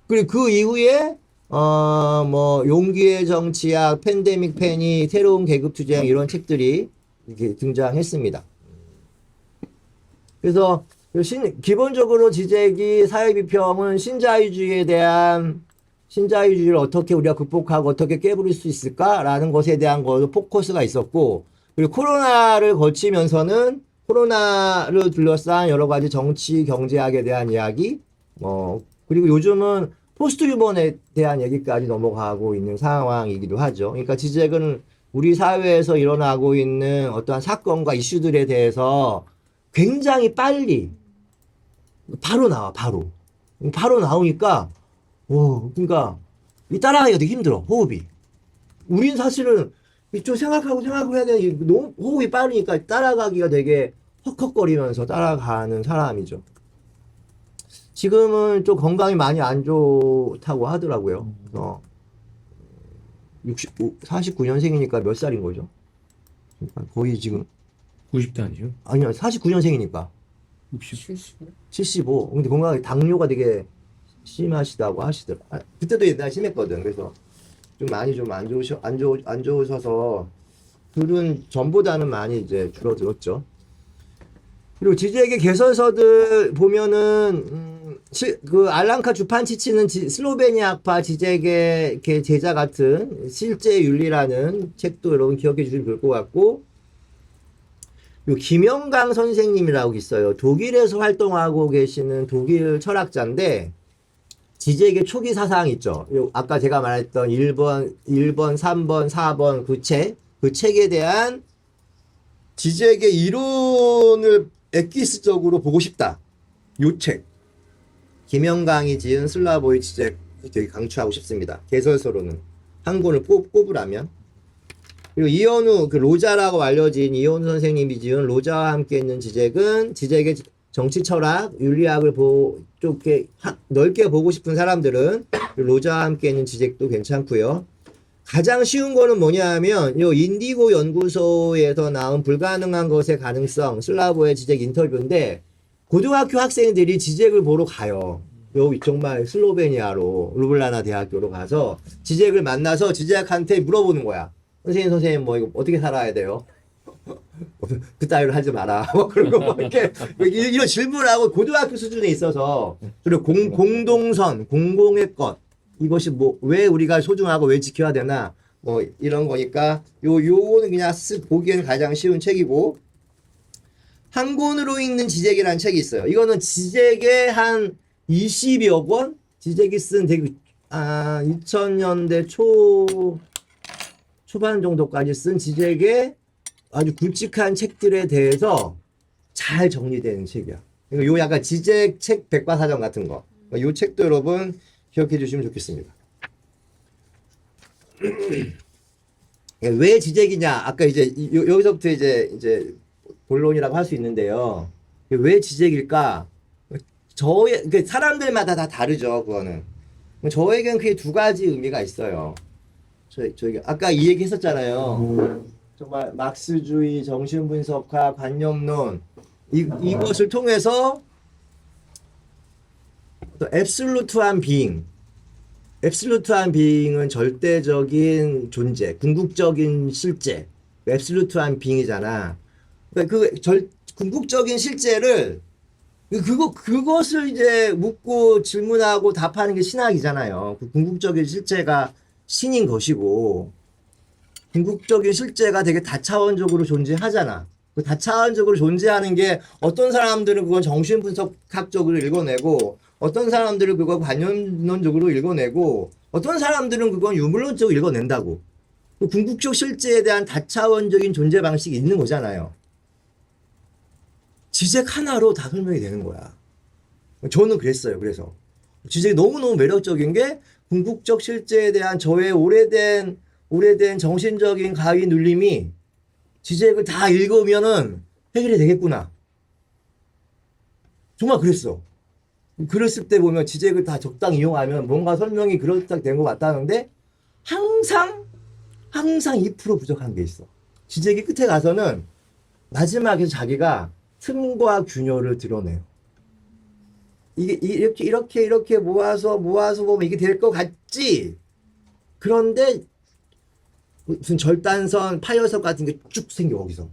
A: 그리고 그 이후에 뭐 용기의 정치학, 팬데믹 패닉, 새로운 계급 투쟁 이런 책들이 이렇게 등장했습니다. 그래서 기본적으로 지재기 사회비평은 신자유주의를 어떻게 우리가 극복하고 어떻게 깨부릴 수 있을까라는 것에 대한 것도 포커스가 있었고, 그리고 코로나를 거치면서는 코로나를 둘러싼 여러 가지 정치 경제학에 대한 이야기, 그리고 요즘은 포스트 휴먼에 대한 얘기까지 넘어가고 있는 상황이기도 하죠. 그러니까 지재는 우리 사회에서 일어나고 있는 어떠한 사건과 이슈들에 대해서 굉장히 빨리 바로 나와. 바로 나오니까 그러니까 이 따라가기가 되게 힘들어. 호흡이. 우린 사실은 이쪽 생각하고 해야 되는 너무 호흡이 빠르니까 따라가기가 되게 헉헉거리면서 따라가는 사람이죠. 지금은 좀 건강이 많이 안 좋다고 하더라고요. 49년생이니까 몇 살인 거죠? 그러니까 거의 지금
B: 90대 아니죠?
A: 아니요, 49년생이니까 75. 근데 건강이 당뇨가 되게 심하시다고 하시더라. 그때도 옛날에 심했거든. 그래서 좀 많이 좀 안 좋으셔서 둘은 전보다는 많이 이제 줄어들었죠. 그리고 지재계 개설서들 보면은 그 알랑카 주판치치는 슬로베니아파 지재계 제자 같은 실제 윤리라는 책도 여러분 기억해 주시면 좋을 것 같고, 요 김영강 선생님이라고 있어요. 독일에서 활동하고 계시는 독일 철학자인데 지재계 초기 사상 있죠. 아까 제가 말했던 1번, 3번, 4번 그 책에 대한 지재계 이론을 엑기스적으로 보고 싶다. 요 책. 김영강이 지은 슬라보의 지재 되게 강추하고 싶습니다. 개설서로는. 한 권을 꼽으라면. 그리고 이현우, 그 로자라고 알려진 이현우 선생님이 지은 로자와 함께 있는 지재은 지재계 정치 철학, 윤리학을 좀 넓게 보고 싶은 사람들은 로자와 함께 있는 지책도 괜찮고요. 가장 쉬운 거는 뭐냐 하면 요 인디고 연구소에서 나온 불가능한 것의 가능성 슬라보의 지책 인터뷰인데, 고등학교 학생들이 지책을 보러 가요. 여기 정말 슬로베니아로 루블라나 대학교로 가서 지책을 만나서 지책한테 물어보는 거야. 선생님 뭐 이거 어떻게 살아야 돼요? 그 따위로 하지 마라. 뭐 그런 거 이렇게 이런 질문을 하고 고등학교 수준에 있어서, 그리고 공동선, 공공의 것, 이것이 뭐 왜 우리가 소중하고 왜 지켜야 되나 뭐 이런 거니까 요거는 그냥 보기에는 가장 쉬운 책이고, 한 권으로 읽는 지재기라는 책이 있어요. 이거는 지재계 한 20여 권 지재기 쓴 되게 2000년대 초반 정도까지 쓴 지재계 아주 굵직한 책들에 대해서 잘 정리되는 책이야. 그러니까 요 약간 지재 책 백과사전 같은 거. 요 책도 여러분 기억해 주시면 좋겠습니다. 왜 지재기냐? 아까 이제 여기서부터 이제 본론이라고 할 수 있는데요. 왜 지재기일까? 사람들마다 다 다르죠, 그거는. 저에겐 그게 두 가지 의미가 있어요. 저희가 아까 이 얘기 했었잖아요. 정말 막스주의, 정신분석학, 관념론 이것을 통해서 또 앱솔루트한 비잉은 절대적인 존재, 궁극적인 실제, 앱솔루트한 비잉이잖아. 그러니까 궁극적인 실제를 그것을 이제 묻고 질문하고 답하는 게 신학이잖아요. 그 궁극적인 실제가 신인 것이고, 궁극적인 실제가 되게 다차원적으로 존재하잖아. 그 다차원적으로 존재하는 게 어떤 사람들은 그건 정신분석학적으로 읽어내고 어떤 사람들은 그거 관념론적으로 읽어내고 어떤 사람들은 그건 유물론적으로 읽어낸다고. 그 궁극적 실제에 대한 다차원적인 존재 방식이 있는 거잖아요. 지적 하나로 다 설명이 되는 거야. 저는 그랬어요. 그래서 지적이 너무너무 매력적인 게 궁극적 실제에 대한 저의 오래된 정신적인 가위 눌림이 지적을 다 읽으면은 해결이 되겠구나. 정말 그랬어. 그랬을 때 보면 지적을 다 적당히 이용하면 뭔가 설명이 그럴듯하게 된 것 같다는데 항상 2% 부족한 게 있어. 지적이 끝에 가서는 마지막에 자기가 틈과 균열을 드러내요. 이게 이렇게 모아서 보면 이게 될 것 같지? 그런데 무슨 절단선, 파열선 같은 게 쭉 생겨, 거기서.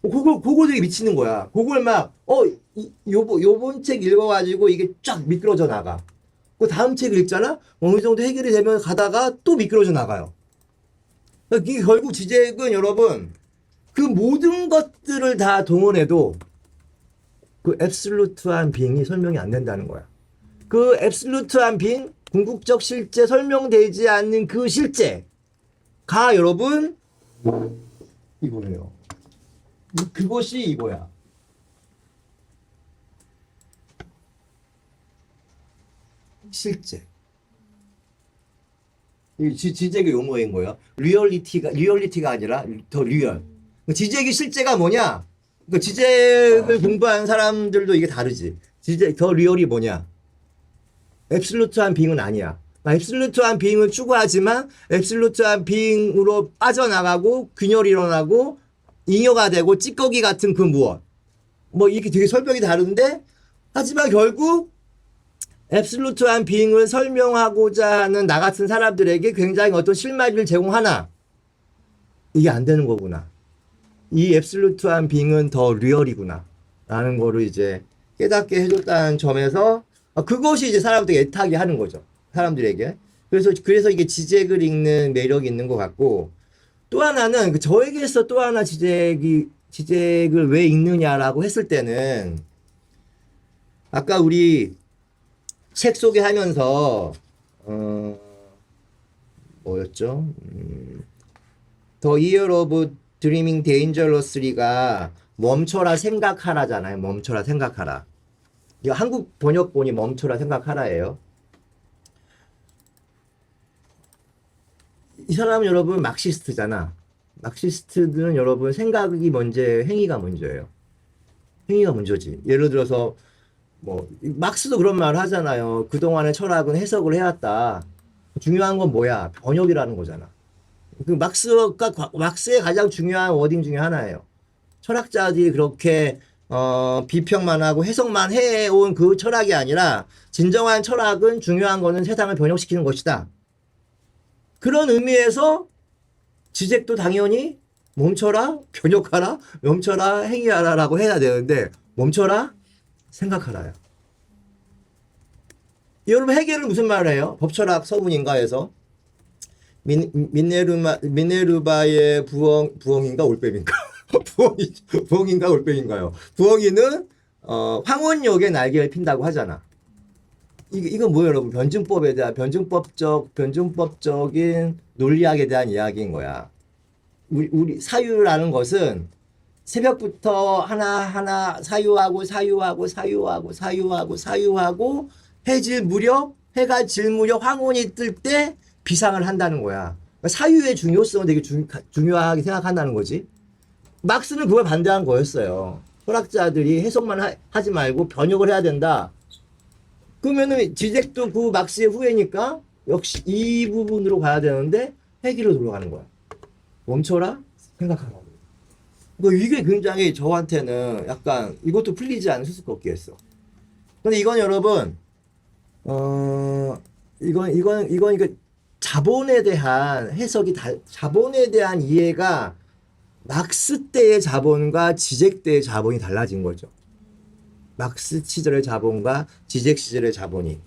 A: 그걸 되게 미치는 거야. 그걸 막, 요번 책 읽어가지고 이게 쫙 미끄러져 나가. 그 다음 책 읽잖아? 어느 정도 해결이 되면 가다가 또 미끄러져 나가요. 그러니까 이게 결국 지적은 여러분, 그 모든 것들을 다 동원해도 그 앱솔루트한 빙이 설명이 안 된다는 거야. 그 앱솔루트한 빙, 궁극적 실제, 설명되지 않는 그 실제가 여러분 이거예요. 그것이 이거야. 실제. 이 지적의 용어인 거예요. 리얼리티가 아니라 더 리얼. 지적의 실제가 뭐냐? 그 지적을 공부한 사람들도 이게 다르지. 지적 더 리얼이 뭐냐? 앱솔루트한 빙은 아니야. 앱솔루트한 빙을 추구하지만 앱솔루트한 빙으로 빠져나가고 균열이 일어나고 잉여가 되고 찌꺼기 같은 그 무엇. 뭐 이게 되게 설명이 다른데 하지만 결국 앱솔루트한 빙을 설명하고자 하는 나 같은 사람들에게 굉장히 어떤 실마리를 제공하나 이게 안 되는 거구나. 이 앱솔루트한 빙은 더 리얼이구나 라는 거를 이제 깨닫게 해줬다는 점에서 그것이 이제 사람들에게 애타게 하는 거죠. 사람들에게. 그래서 이게 지적을 읽는 매력이 있는 것 같고 또 하나는 저에게서 또 하나 지적을 왜 읽느냐라고 했을 때는 아까 우리 책 소개하면서 뭐였죠? The Year of Dreaming Dangerously가 멈춰라 생각하라잖아요. 멈춰라 생각하라. 이거 한국 번역본이 멈춰라 생각하라예요. 이 사람은 여러분 막시스트잖아. 막시스트들은 여러분 생각이 먼저예요, 행위가 먼저예요. 행위가 먼저지. 예를 들어서 뭐 막스도 그런 말 하잖아요. 그동안의 철학은 해석을 해왔다. 중요한 건 뭐야? 번역이라는 거잖아. 그 막스의 가장 중요한 워딩 중에 하나예요. 철학자들이 그렇게 비평만 하고 해석만 해온 그 철학이 아니라 진정한 철학은 중요한 거는 세상을 번역시키는 것이다. 그런 의미에서 지적도 당연히 멈춰라, 변혁하라, 멈춰라, 행위하라라고 해야 되는데 멈춰라, 생각하라요. 여러분 해결은 무슨 말을 해요? 법철학 서문인가에서 미네르바의 부엉인가 올빼미인가? 부엉인가 올빼미인가요? 부엉이는 황혼역에 날개를 핀다고 하잖아. 이건 뭐예요, 여러분? 변증법에 대한 변증법적인 논리학에 대한 이야기인 거야. 우리 사유라는 것은 새벽부터 하나하나 사유하고 해질 무렵, 해가 질 무렵 황혼이 뜰 때 비상을 한다는 거야. 그러니까 사유의 중요성은 되게 중요하게 생각한다는 거지. 막스는 그걸 반대한 거였어요. 철학자들이 해석만 하지 말고 번역을 해야 된다. 그러면은 지적도 그 막스의 후예니까 역시 이 부분으로 가야 되는데 회기로 돌아가는 거야. 멈춰라, 생각하라고. 이게 굉장히 저한테는 약간 이것도 풀리지 않을 수밖에 없겠어. 근데 이건 여러분, 이건 자본에 대한 해석이 자본에 대한 이해가 막스 때의 자본과 지적 때의 자본이 달라진 거죠. 막스 시절의 자본과 지적 시절의 자본이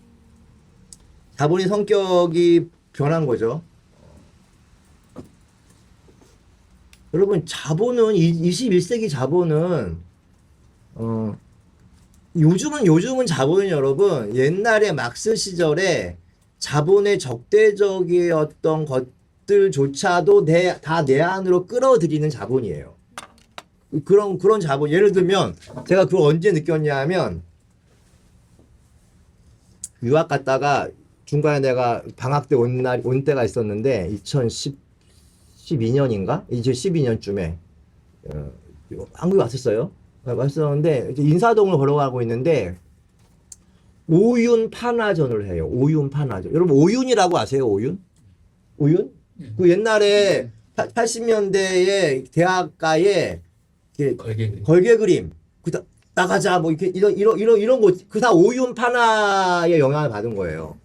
A: 성격이 변한 거죠. 여러분 자본은 21세기 자본은 요즘은 자본은 여러분 옛날에 막스 시절에 자본의 적대적이었던 것들조차도 다 내 안으로 끌어들이는 자본이에요. 그런 자본. 예를 들면 제가 그걸 언제 느꼈냐면 유학 갔다가 중간에 내가 방학 때 온 때가 있었는데 2012년인가? 2012년쯤에 한국에 왔었어요. 왔었는데 이제 인사동을 걸어가고 있는데 오윤 판화전을 해요. 오윤 판화전. 여러분 오윤이라고 아세요? 오윤? 오윤? 그 옛날에 80년대에 대학가에 걸개 그림 나가자 뭐 이렇게 이런 거 그 다 오윤 판화의 영향을 받은 거예요.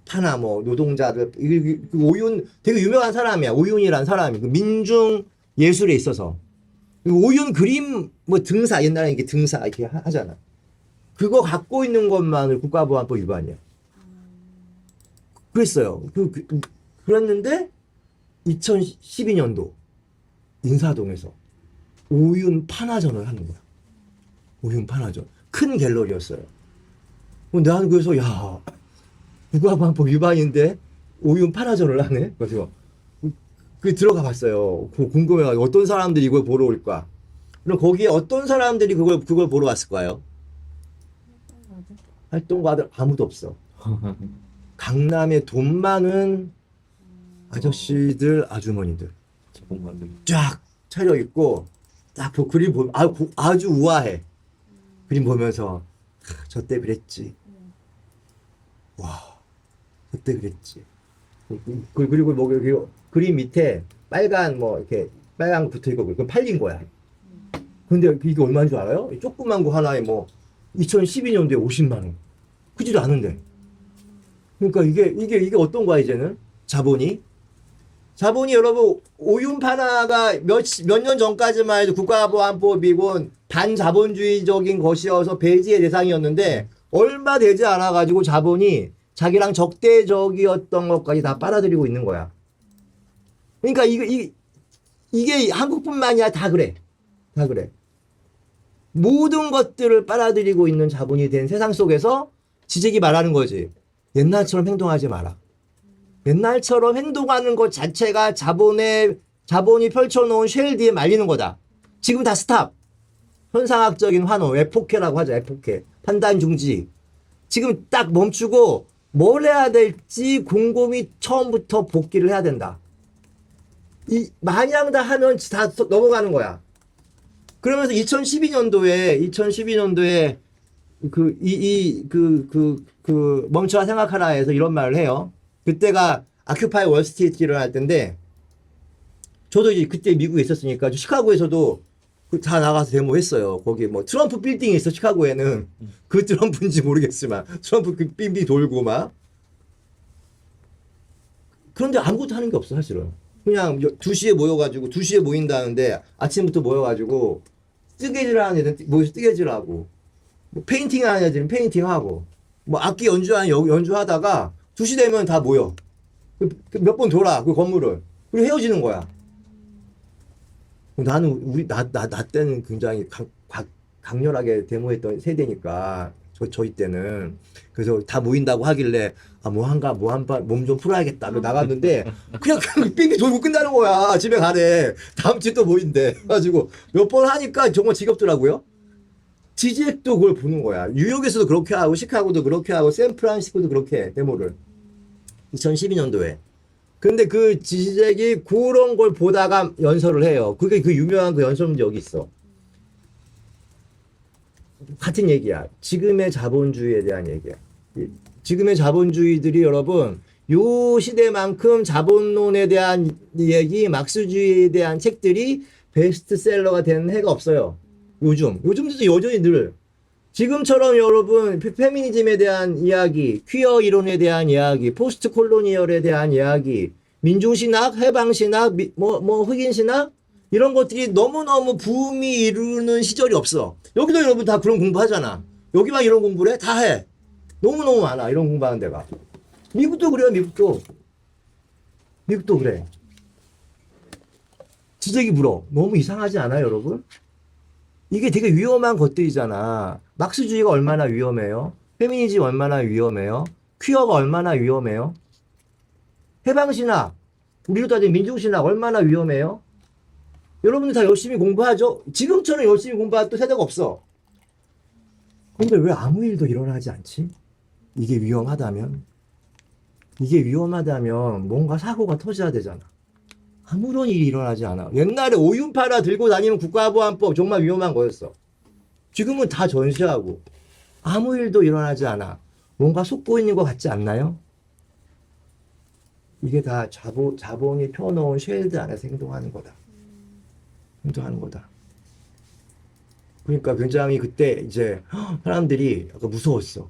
A: 판화 뭐 노동자들 그 오윤 되게 유명한 사람이야. 오윤이란 사람이 그 민중 예술에 있어서 오윤 그림 뭐 등사 옛날에 이게 등사 이렇게 하잖아. 그거 갖고 있는 것만을 국가보안법 위반이야. 그랬어요. 그랬는데 2012년도 인사동에서 오윤 판화전을 하는 거야. 오윤 판화전. 큰 갤러리였어요. 나는 그래서 야 국가보안법 위반인데 오윤 판화전을 하네. 그래서 그 들어가 봤어요. 궁금해가지고 어떤 사람들이 이걸 보러 올까. 그럼 거기에 어떤 사람들이 그걸 보러 왔을까요? 활동가들 아무도 없어. 강남에 돈 많은 아저씨들, 아주머니들 쫙 차려 있고 딱 그림 보면 아주 우아해. 그림 보면서 저 때 그랬지. 와, 그때 그랬지. 그리고 뭐 여기 그림 밑에 빨간 뭐 이렇게 빨간 거 붙어 있고 그건 팔린 거야. 근데 이게 얼마인 줄 알아요? 조그만 거 하나에 뭐 2012년도에 50만 원. 크지도 않은데. 그러니까 이게 어떤 거야 이제는? 자본이 여러분 오윤 판화가 몇 년 전까지만 해도 국가보안법이고 반자본주의적인 것이어서 배제의 대상이었는데 얼마 되지 않아 가지고 자본이 자기랑 적대적이었던 것까지 다 빨아들이고 있는 거야. 그러니까 이게 한국뿐만이 아니라 다 그래. 다 그래. 모든 것들을 빨아들이고 있는 자본이 된 세상 속에서 지적이 말하는 거지. 옛날처럼 행동하지 마라. 옛날처럼 행동하는 것 자체가 자본이 펼쳐놓은 쉘 뒤에 말리는 거다. 지금 다 스탑. 현상학적인 환호, 에포케라고 하죠. 에포케. 판단 중지. 지금 딱 멈추고 뭘 해야 될지 곰곰이 처음부터 복귀를 해야 된다. 마냥 다 하면 다 넘어가는 거야. 그러면서 2012년도에 멈춰라 생각하라에서 이런 말을 해요. 그때가 아큐파이 월스트리트를 할 때인데 저도 이제 그때 미국에 있었으니까 시카고에서도 다 나가서 데모했어요. 거기 뭐 트럼프 빌딩이 있어 시카고에는. 그 트럼프인지 모르겠지만 트럼프 그 빌딩 돌고 막. 그런데 아무것도 하는 게 없어 사실은. 그냥 2시에 모여가지고 2시에 모인다는데 아침부터 모여가지고 뜨개질 하는 애들은 모여서 뜨개질하고 뭐 페인팅 하는 애들은 페인팅하고 뭐 악기 연주하다가 2시 되면 다 모여. 몇 번 돌아 그 건물을. 그리고 헤어지는 거야. 나는 나 때는 굉장히 강렬하게 데모했던 세대니까 저희 때는 그래서 다 모인다고 하길래 몸 좀 풀어야겠다. 나갔는데 그냥 빙빙 돌고 끝나는 거야. 집에 가래. 다음 주에 또 모인대. 그래가지고 몇 번 하니까 정말 지겹더라고요. 지지직도 그걸 보는 거야. 뉴욕에서도 그렇게 하고 시카고도 그렇게 하고 샌프란시스코도 그렇게 해, 데모를 2012년도에. 근데 그 지지직이 그런 걸 보다가 연설을 해요. 그게 그 유명한 그 연설문이 있어. 같은 얘기야. 지금의 자본주의에 대한 얘기야. 지금의 자본주의들이 여러분 요 시대만큼 자본론에 대한 얘기, 막스주의에 대한 책들이 베스트셀러가 되는 해가 없어요. 요즘도 여전히 늘 지금처럼 여러분 페미니즘에 대한 이야기, 퀴어 이론에 대한 이야기, 포스트 콜로니얼에 대한 이야기, 민중신학, 해방신학, 흑인신학 이런 것들이 너무너무 붐이 이루는 시절이 없어. 여기도 여러분 다 그런 공부하잖아. 여기만 이런 공부를 해? 다 해. 너무너무 많아 이런 공부하는 데가. 미국도 그래요. 미국도 그래. 지적이 물어. 너무 이상하지 않아요, 여러분? 이게 되게 위험한 것들이잖아. 막스주의가 얼마나 위험해요? 페미니즘 얼마나 위험해요? 퀴어가 얼마나 위험해요? 해방신학, 우리로 따지면 민중신학 얼마나 위험해요? 여러분들 다 열심히 공부하죠? 지금처럼 열심히 공부할 또 세대가 없어. 근데 왜 아무 일도 일어나지 않지? 이게 위험하다면? 이게 위험하다면 뭔가 사고가 터져야 되잖아. 아무런 일이 일어나지 않아. 옛날에 오윤파라 들고 다니는 국가보안법 정말 위험한 거였어. 지금은 다 전시하고 아무 일도 일어나지 않아. 뭔가 속고 있는 것 같지 않나요? 이게 다 자본이 펴놓은 쉘드 안에서 행동하는 거다. 행동하는 거다. 그러니까 굉장히 그때 이제 사람들이 약간 무서웠어.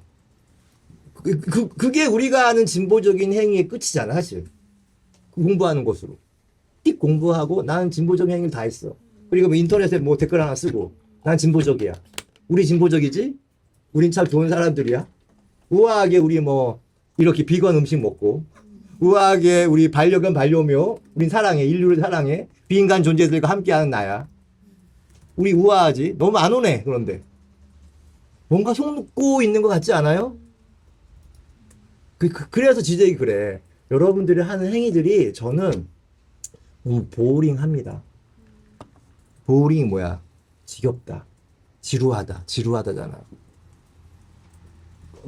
A: 그게 우리가 아는 진보적인 행위의 끝이잖아, 사실. 공부하는 것으로. 띡 공부하고 나는 진보적인 행위를 다 했어. 그리고 뭐 인터넷에 뭐 댓글 하나 쓰고 난 진보적이야. 우리 진보적이지? 우린 참 좋은 사람들이야. 우아하게 우리 뭐 이렇게 비건 음식 먹고 우아하게 우리 반려견 반려묘 우린 사랑해. 인류를 사랑해. 비인간 존재들과 함께하는 나야. 우리 우아하지? 너무 안 오네. 그런데 뭔가 속고 있는 것 같지 않아요? 그래서 지적이 그래. 여러분들이 하는 행위들이 저는 너무 보링합니다. 보링이 뭐야? 지겹다. 지루하다잖아.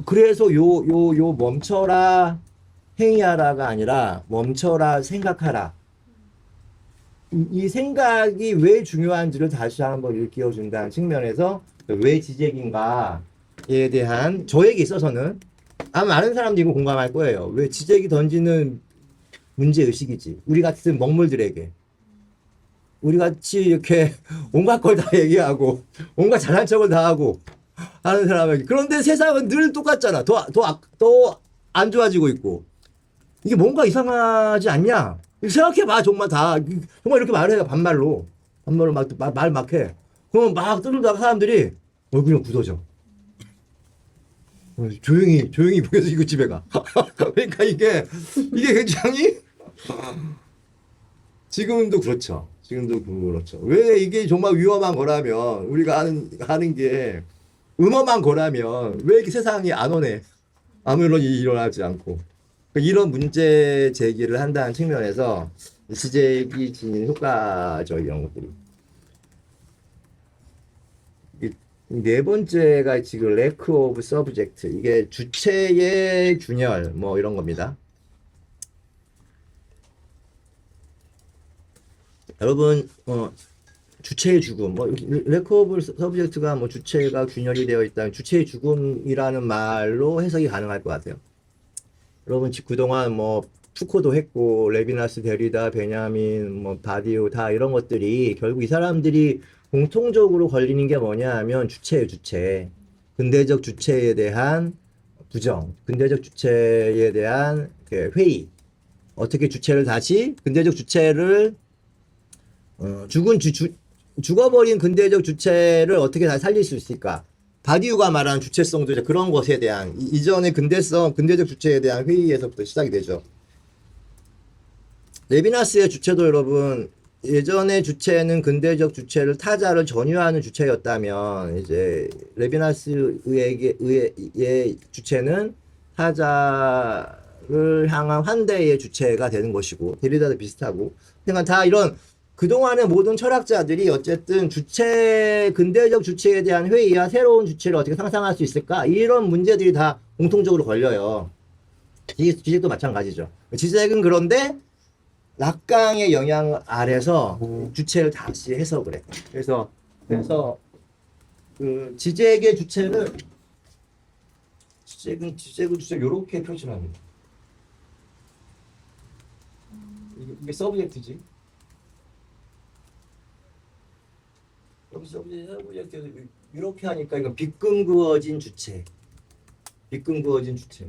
A: 그래서 요 멈춰라 행위하라가 아니라 멈춰라 생각하라. 이 생각이 왜 중요한지를 다시 한번 일깨워준다는 측면에서 왜 지적인가에 대한 저에게 있어서는 아마 많은 사람들이 이거 공감할 거예요. 왜 지적이 던지는 문제의식이지. 우리 같은 먹물들에게. 우리 같이 이렇게 온갖 걸 다 얘기하고 온갖 잘난 척을 다 하고 하는 사람에게. 그런데 세상은 늘 똑같잖아. 더 안 좋아지고 있고. 이게 뭔가 이상하지 않냐? 생각해봐, 정말 다. 정말 이렇게 말해요, 반말로. 반말로 말 막 해. 그럼 막 떠들다가 사람들이 얼굴이 굳어져. 조용히 보여서 이거 집에 가. 그러니까 이게 굉장히 지금도 그렇죠. 지금도 그렇죠. 왜 이게 정말 위험한 거라면 우리가 하는 게 음험한 거라면 왜 이렇게 세상이 안 오네? 아무런 일이 일어나지 않고 이런 문제 제기를 한다는 측면에서 지적이 지닌 효과죠 이런 것들이. 네 번째가 지금 lack of subject. 이게 주체의 균열 뭐 이런 겁니다. 여러분 주체의 죽음 뭐 lack of subject가 뭐 주체가 균열이 되어 있다면 주체의 죽음이라는 말로 해석이 가능할 것 같아요. 여러분 그동안 뭐 푸코도 했고 레비나스, 데리다, 베냐민, 뭐 바디우 다 이런 것들이 결국 이 사람들이 공통적으로 걸리는 게 뭐냐 하면 주체예요, 주체. 근대적 주체에 대한 부정, 근대적 주체에 대한 회의. 어떻게 주체를 다시 근대적 주체를 죽어버린 근대적 주체를 어떻게 다시 살릴 수 있을까? 바디우가 말하는 주체성도 이제 그런 것에 대한 이전의 근대적 주체에 대한 회의에서부터 시작이 되죠. 레비나스의 주체도 여러분 예전의 주체는 근대적 주체를 타자를 전유하는 주체였다면 이제 레비나스의 주체는 타자를 향한 환대의 주체가 되는 것이고 데리다도 비슷하고 그러니까 다 이런 그동안의 모든 철학자들이 어쨌든 근대적 주체에 대한 회의와 새로운 주체를 어떻게 상상할 수 있을까? 이런 문제들이 다 공통적으로 걸려요. 지식도 마찬가지죠. 지식은 그런데 락강의 영향 아래서 주체를 다시 해석을 해. 그래서 그 지적의 주체를 주체 이렇게 표시합니다. 이게 서브젝트지. 여기서 이렇게 하니까 이거 비끈구어진 주체. 비끈구어진 주체.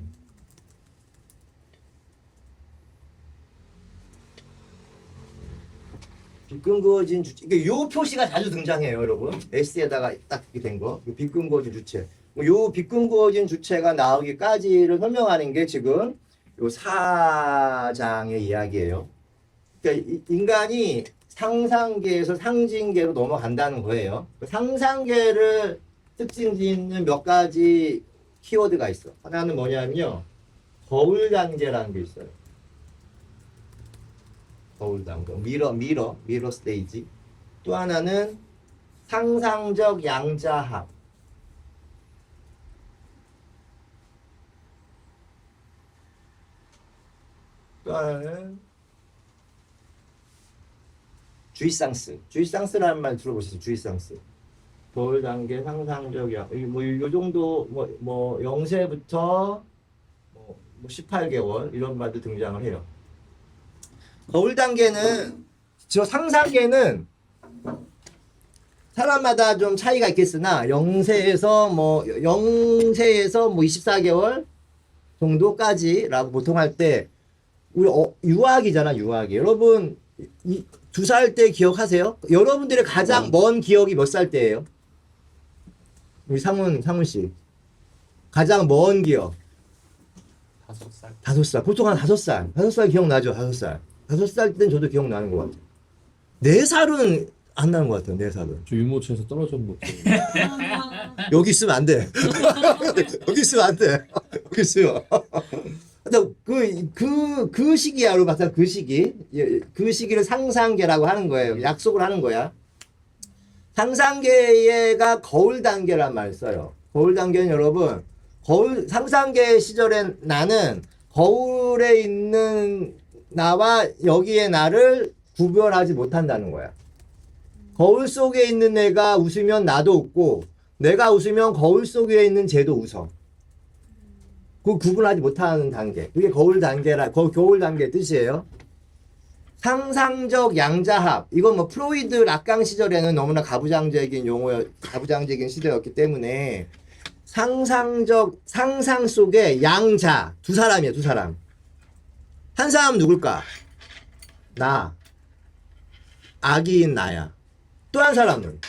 A: 비끈구어진 주체. 이게 요 표시가 자주 등장해요, 여러분. S에다가 딱 이렇게 된 거. 비끈구어진 주체. 요 비끈구어진 주체가 나오기까지를 설명하는 게 지금 요 4장의 이야기예요. 그러니까 인간이 상상계에서 상징계로 넘어간다는 거예요. 상상계를 특징 짓는 몇 가지 키워드가 있어. 하나는 뭐냐면요. 거울 단계라는 게 있어요. 거울 단계. 미러 스테이지. 또 하나는 상상적 양자합. 또 하나는 주의상스라는 말 들어보셨어요? 주의상스. 거울 단계 상상적 양. 요 정도 뭐 0세부터 18개월 이런 말도 등장을 해요. 거울 단계는 저 상상계는 사람마다 좀 차이가 있겠으나 0세에서 24개월 정도까지라고 보통 할 때 우리 유아기잖아, 유아기. 여러분 2살 때 기억하세요? 여러분들의 가장 먼 기억이 몇 살 때예요? 우리 상문 씨. 가장 먼 기억.
B: 5살.
A: 5살. 보통 한 5살. 5살 기억나죠? 5살. 5살 때는 저도 기억나는 것 같아요. 4살은 안 나는 것 같아요. 4살은.
B: 저 유모차에서 떨어져 못.
A: 여기 있으면 안 돼. 여기 있으면 안 돼. 여기 있으면. 그 시기야, 여러분. 봤을 그 시기. 그 시기를 상상계라고 하는 거예요. 약속을 하는 거야. 상상계가 거울 단계란 말을 써요. 거울 단계는 여러분, 상상계 시절엔 나는 거울에 있는 나와 여기에 나를 구별하지 못한다는 거야. 거울 속에 있는 애가 웃으면 나도 웃고, 내가 웃으면 거울 속에 있는 쟤도 웃어. 그 구분하지 못하는 단계. 그게 거울 단계 뜻이에요. 상상적 양자합. 이건 뭐 프로이드 락강 시절에는 너무나 가부장적인 가부장적인 시대였기 때문에 상상 속에 양자. 두 사람이에요, 두 사람. 한 사람은 누굴까? 나. 아기인 나야. 또 한 사람은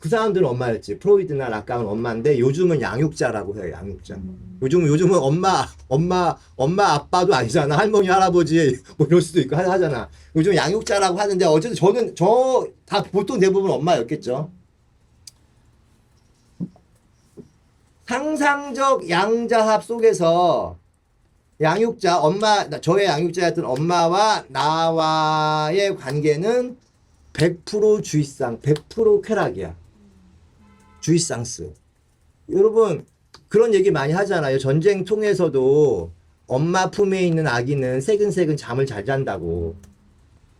A: 그 사람들은 엄마였지. 프로이드나 락강은 엄마인데 요즘은 양육자라고 해요. 양육자. 요즘은 엄마 아빠도 아니잖아. 할머니 할아버지 뭐 이럴 수도 있고 하잖아. 요즘 양육자라고 하는데 어쨌든 다 보통 대부분 엄마였겠죠. 상상적 양자합 속에서 양육자, 저의 양육자였던 엄마와 나와의 관계는 100% 주의상, 100% 쾌락이야. 주의상스. 여러분, 그런 얘기 많이 하잖아요. 전쟁 통해서도 엄마 품에 있는 아기는 새근새근 잠을 잘 잔다고.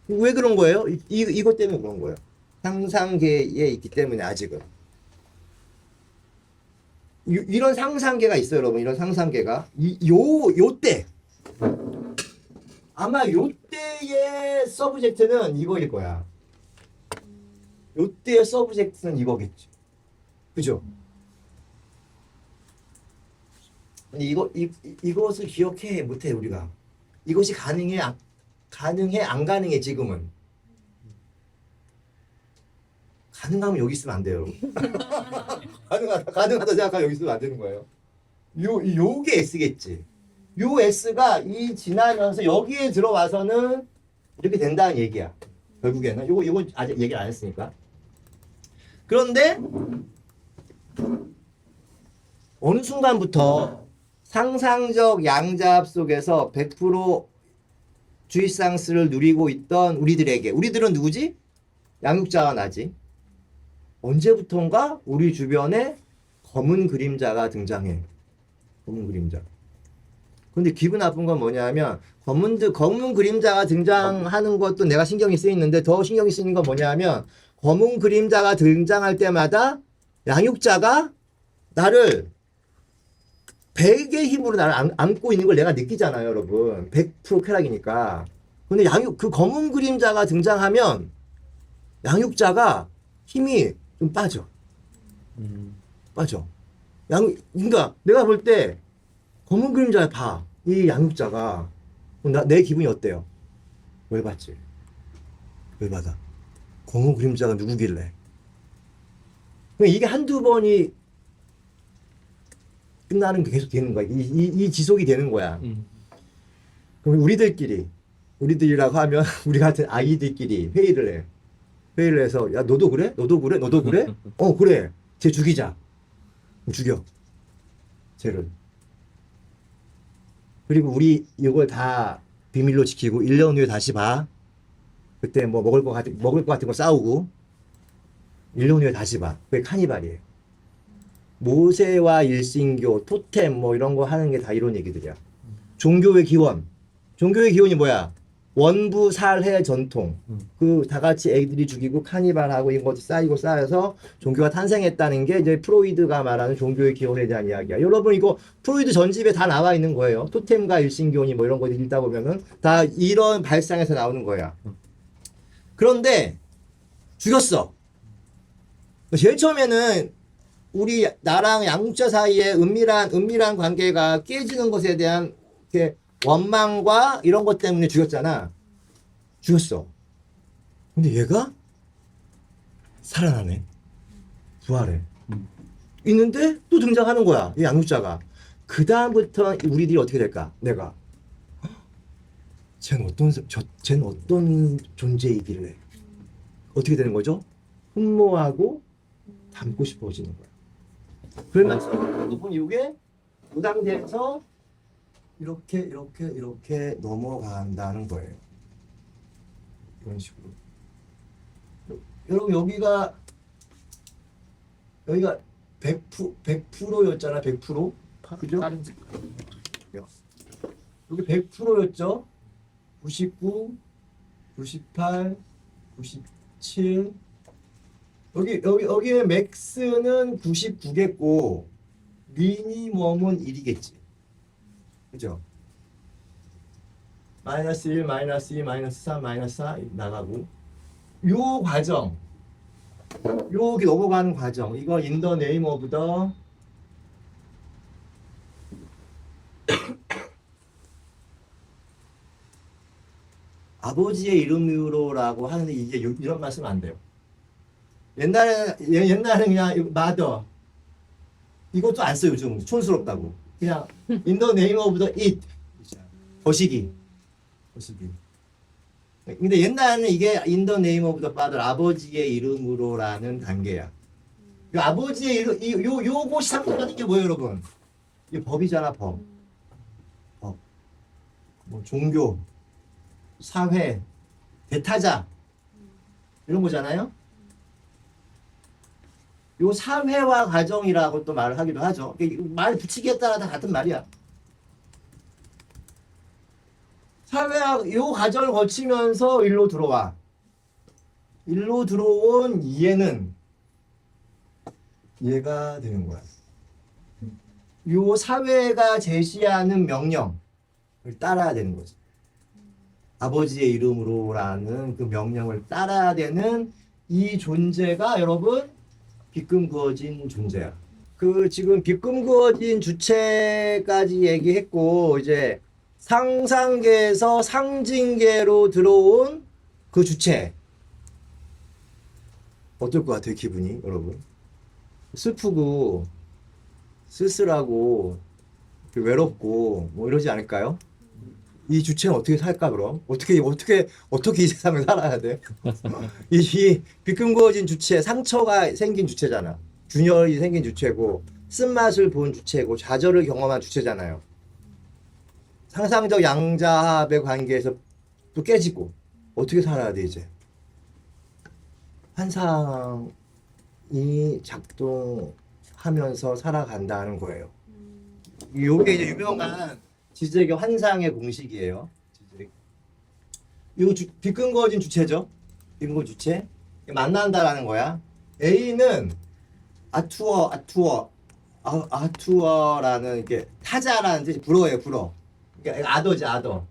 A: 왜 그런 거예요? 이것 때문에 그런 거예요. 상상계에 있기 때문에 아직은. 이런 상상계가 있어요, 여러분. 이런 상상계가. 요때. 아마 요때의 서브젝트는 이거일 거야. 요때의 서브젝트는 이거겠지. 그죠? 근데 이것을 기억해, 못해, 우리가. 이것이 가능해, 안 가능해, 지금은. 가능하면 여기 있으면 안 돼요. 가능하다 생각하면 여기 있으면 안 되는 거예요. 요게 S겠지. 요 S가 지나면서 여기에 들어와서는 이렇게 된다는 얘기야. 결국에는. 요거 아직 얘기를 안 했으니까. 그런데, 어느 순간부터 상상적 양자합 속에서 100% 주의상스를 누리고 있던 우리들은 누구지? 양육자와 나지. 언제부턴가 우리 주변에 검은 그림자가 등장해. 검은 그림자. 근데 기분 나쁜 건 뭐냐면 검은 그림자가 등장하는 것도 내가 신경이 쓰이는데 더 신경이 쓰이는 건 뭐냐면 검은 그림자가 등장할 때마다 양육자가 나를 100의 힘으로 나를 안고 있는 걸 내가 느끼잖아요, 여러분. 100% 쾌락이니까. 근데 그 검은 그림자가 등장하면 양육자가 힘이 좀 빠져. 빠져. 그러니까 내가 볼 때 검은 그림자 봐. 이 양육자가 내 기분이 어때요? 열받지. 열받아. 검은 그림자가 누구길래? 이게 한두 번이 끝나는 게 계속 되는 거야. 이 지속이 되는 거야. 그럼 우리들끼리 우리들이라고 하면 우리 같은 아이들끼리 회의를 해. 회의를 해서 야 너도 그래? 너도 그래? 너도 그래? 그래. 쟤 죽이자. 죽여. 쟤를. 그리고 우리 이걸 다 비밀로 지키고 1년 후에 다시 봐. 그때 뭐 먹을 것 같은 거 싸우고 1년 후에 다시 봐. 그게 카니발이에요. 모세와 일신교, 토템 뭐 이런 거 하는 게 다 이런 얘기들이야. 종교의 기원. 종교의 기원이 뭐야? 원부 살해 전통. 그 다 같이 애들이 죽이고 카니발하고 이런 것이 쌓여서 종교가 탄생했다는 게 이제 프로이드가 말하는 종교의 기원에 대한 이야기야. 여러분 이거 프로이드 전집에 다 나와 있는 거예요. 토템과 일신교니 뭐 이런 거 읽다 보면은 다 이런 발상에서 나오는 거야. 그런데 죽였어. 제일 처음에는 우리 나랑 양육자 사이에 은밀한 관계가 깨지는 것에 대한 이렇게 원망과 이런 것 때문에 죽였잖아. 죽였어. 근데 얘가 살아나네. 부활해. 있는데 또 등장하는 거야. 이 양육자가. 그 다음부터 우리들이 어떻게 될까? 내가 쟤는 어떤 존재이길래 어떻게 되는 거죠? 흠모하고 닮고 싶어지는 거야. 그러면서 여러분 이게 무당대에서 이렇게 넘어간다는 거예요. 이런 식으로. 여러분 여기가 100%였잖아. 100%. 그죠?
B: 다른 색깔.
A: 여기 100%였죠. 99, 98, 97. 여기에 맥스는 99겠고 미니멈은 1이겠지. 그죠? 마이너스 1, 마이너스 2, 마이너스 3, 마이너스 4 나가고 요 과정 여기 넘어가는 과정 이거 in the name of the 아버지의 이름으로라고 하는데 이제 이런 말씀 안 돼요. 옛날에는 그냥 mother 이것도 안 써요. 요즘 촌스럽다고. 그냥 in the name of the it 거시기. 근데 옛날에는 이게 in the name of the father 아버지의 이름으로라는 단계야. 이 아버지의 이름 요것이 상징하는 게 뭐예요, 여러분? 이게 법이잖아, 법. 뭐 종교, 사회, 대타자 이런 거잖아요. 요 사회화 과정이라고 또 말을 하기도 하죠. 말 붙이기에 따라 다 같은 말이야. 사회화 요 과정을 거치면서 일로 들어와. 일로 들어온 얘가 되는 거야. 요 사회가 제시하는 명령을 따라야 되는 거지. 아버지의 이름으로라는 그 명령을 따라야 되는 이 존재가 여러분 빗금 그어진 존재야. 그 지금 빗금 그어진 주체까지 얘기했고 이제 상상계에서 상징계로 들어온 그 주체 어떨 것 같아요, 기분이 여러분? 슬프고 쓸쓸하고 외롭고 뭐 이러지 않을까요? 이 주체는 어떻게 살까 그럼? 어떻게 이 세상을 살아야 돼? 이 빗금 그어진 주체, 상처가 생긴 주체잖아. 균열이 생긴 주체고 쓴맛을 본 주체고 좌절을 경험한 주체잖아요. 상상적 양자합의 관계에서 또 깨지고 어떻게 살아야 돼 이제? 환상이 작동하면서 살아간다는 거예요. 요게 이제 유명한 지적의 환상의 공식이에요. 이거 빗금 그어진 주체죠. 빗금 그어진 주체 만난다라는 거야. A는 아투어라는 이게 타자라는 뜻이 불어예요. 불어. 그러니까 아더지 아더.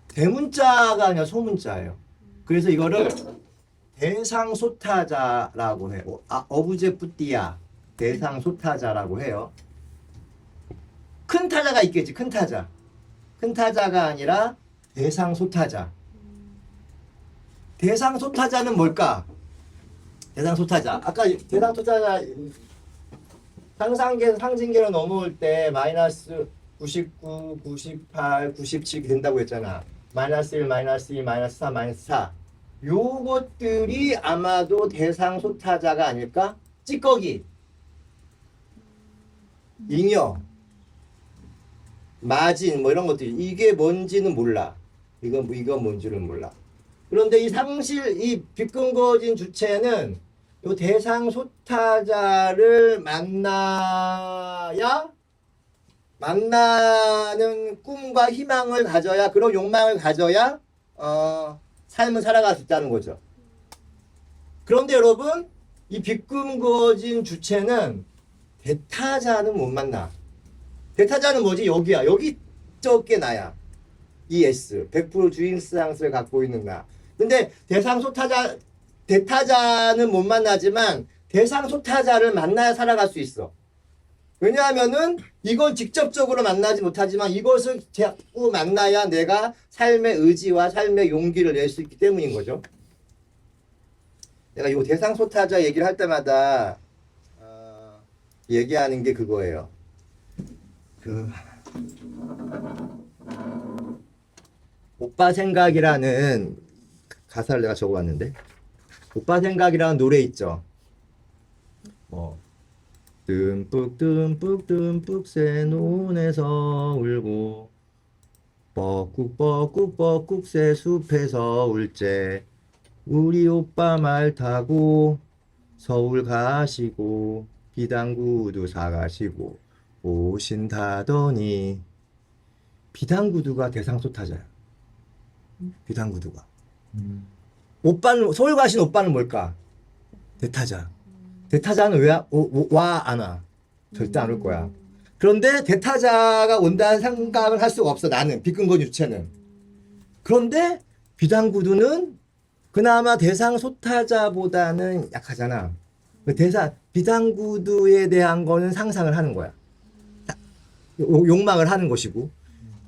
A: 대문자가 아니라 소문자예요. 그래서 이거를 대상소타자라고 해요. 어부제뿌띠야 대상소타자라고 해요. 큰 타자가 있겠지. 큰 타자. 큰 타자가 아니라 대상소타자. 대상소타자는 뭘까? 대상소타자. 아까 대상소타자 상상계 상징계로 넘어올 때 마이너스 99, 98, 97 된다고 했잖아. 마이너스 1, 마이너스 2, 마이너스 4, 마이너스 4. 요것들이 아마도 대상 소타자가 아닐까? 찌꺼기, 잉여, 마진 뭐 이런 것들이 이게 뭔지는 몰라. 이건 뭔지는 몰라. 그런데 이 상실 이 비근거진 주체는 요 대상 소타자를 만나는 꿈과 희망을 가져야 그런 욕망을 가져야 삶을 살아갈 수 있다는 거죠. 그런데 여러분 이 비꿈거진 주체는 대타자는 못 만나. 대타자는 뭐지? 여기야. 여기 저게 나야. ES 100% 주인스상스를 갖고 있는 나. 근데 대타자는 못 만나지만 대상소타자를 만나야 살아갈 수 있어. 왜냐하면은 이건 직접적으로 만나지 못하지만 이것을 자꾸 만나야 내가 삶의 의지와 삶의 용기를 낼 수 있기 때문인 거죠. 내가 이 대상소타자 얘기를 할 때마다 얘기하는 게 그거예요. 오빠 생각이라는 가사를 내가 적어봤는데 오빠 생각이라는 노래 있죠. 뭐 듬뿍 새 논에서 울고 뻐꾹 새 숲에서 울제 우리 오빠 말 타고 서울 가시고 비단구두 사가시고 오신다더니 비단구두가 대상소타자야. 비단구두가. 오빠는 서울 가신 오빠는 뭘까? 대타자. 대타자는 왜 와 안 와? 절대 안 올 거야. 그런데 대타자가 온다는 생각을 할 수가 없어. 나는 비끈건 유체는. 그런데 비단구두는 그나마 대상소타자보다는 약하잖아. 비단구두에 대한 거는 상상을 하는 거야. 욕망을 하는 것이고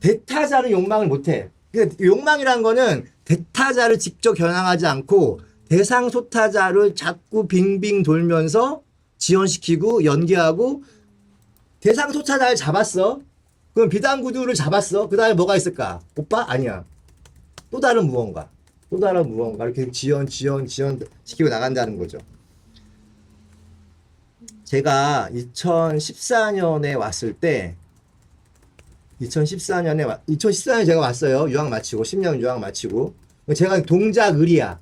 A: 대타자는 욕망을 못해. 그러니까 욕망이란 거는 대타자를 직접 겨냥하지 않고 대상소타자를 자꾸 빙빙 돌면서 지연시키고 연기하고 대상소타자를 잡았어. 그럼 비단구두를 잡았어. 그 다음에 뭐가 있을까? 오빠? 아니야. 또 다른 무언가. 이렇게 지연시키고 나간다는 거죠. 제가 2014년에 왔을 때 2014년에 제가 왔어요. 유학 마치고 10년 유학 마치고 제가 동작을이야.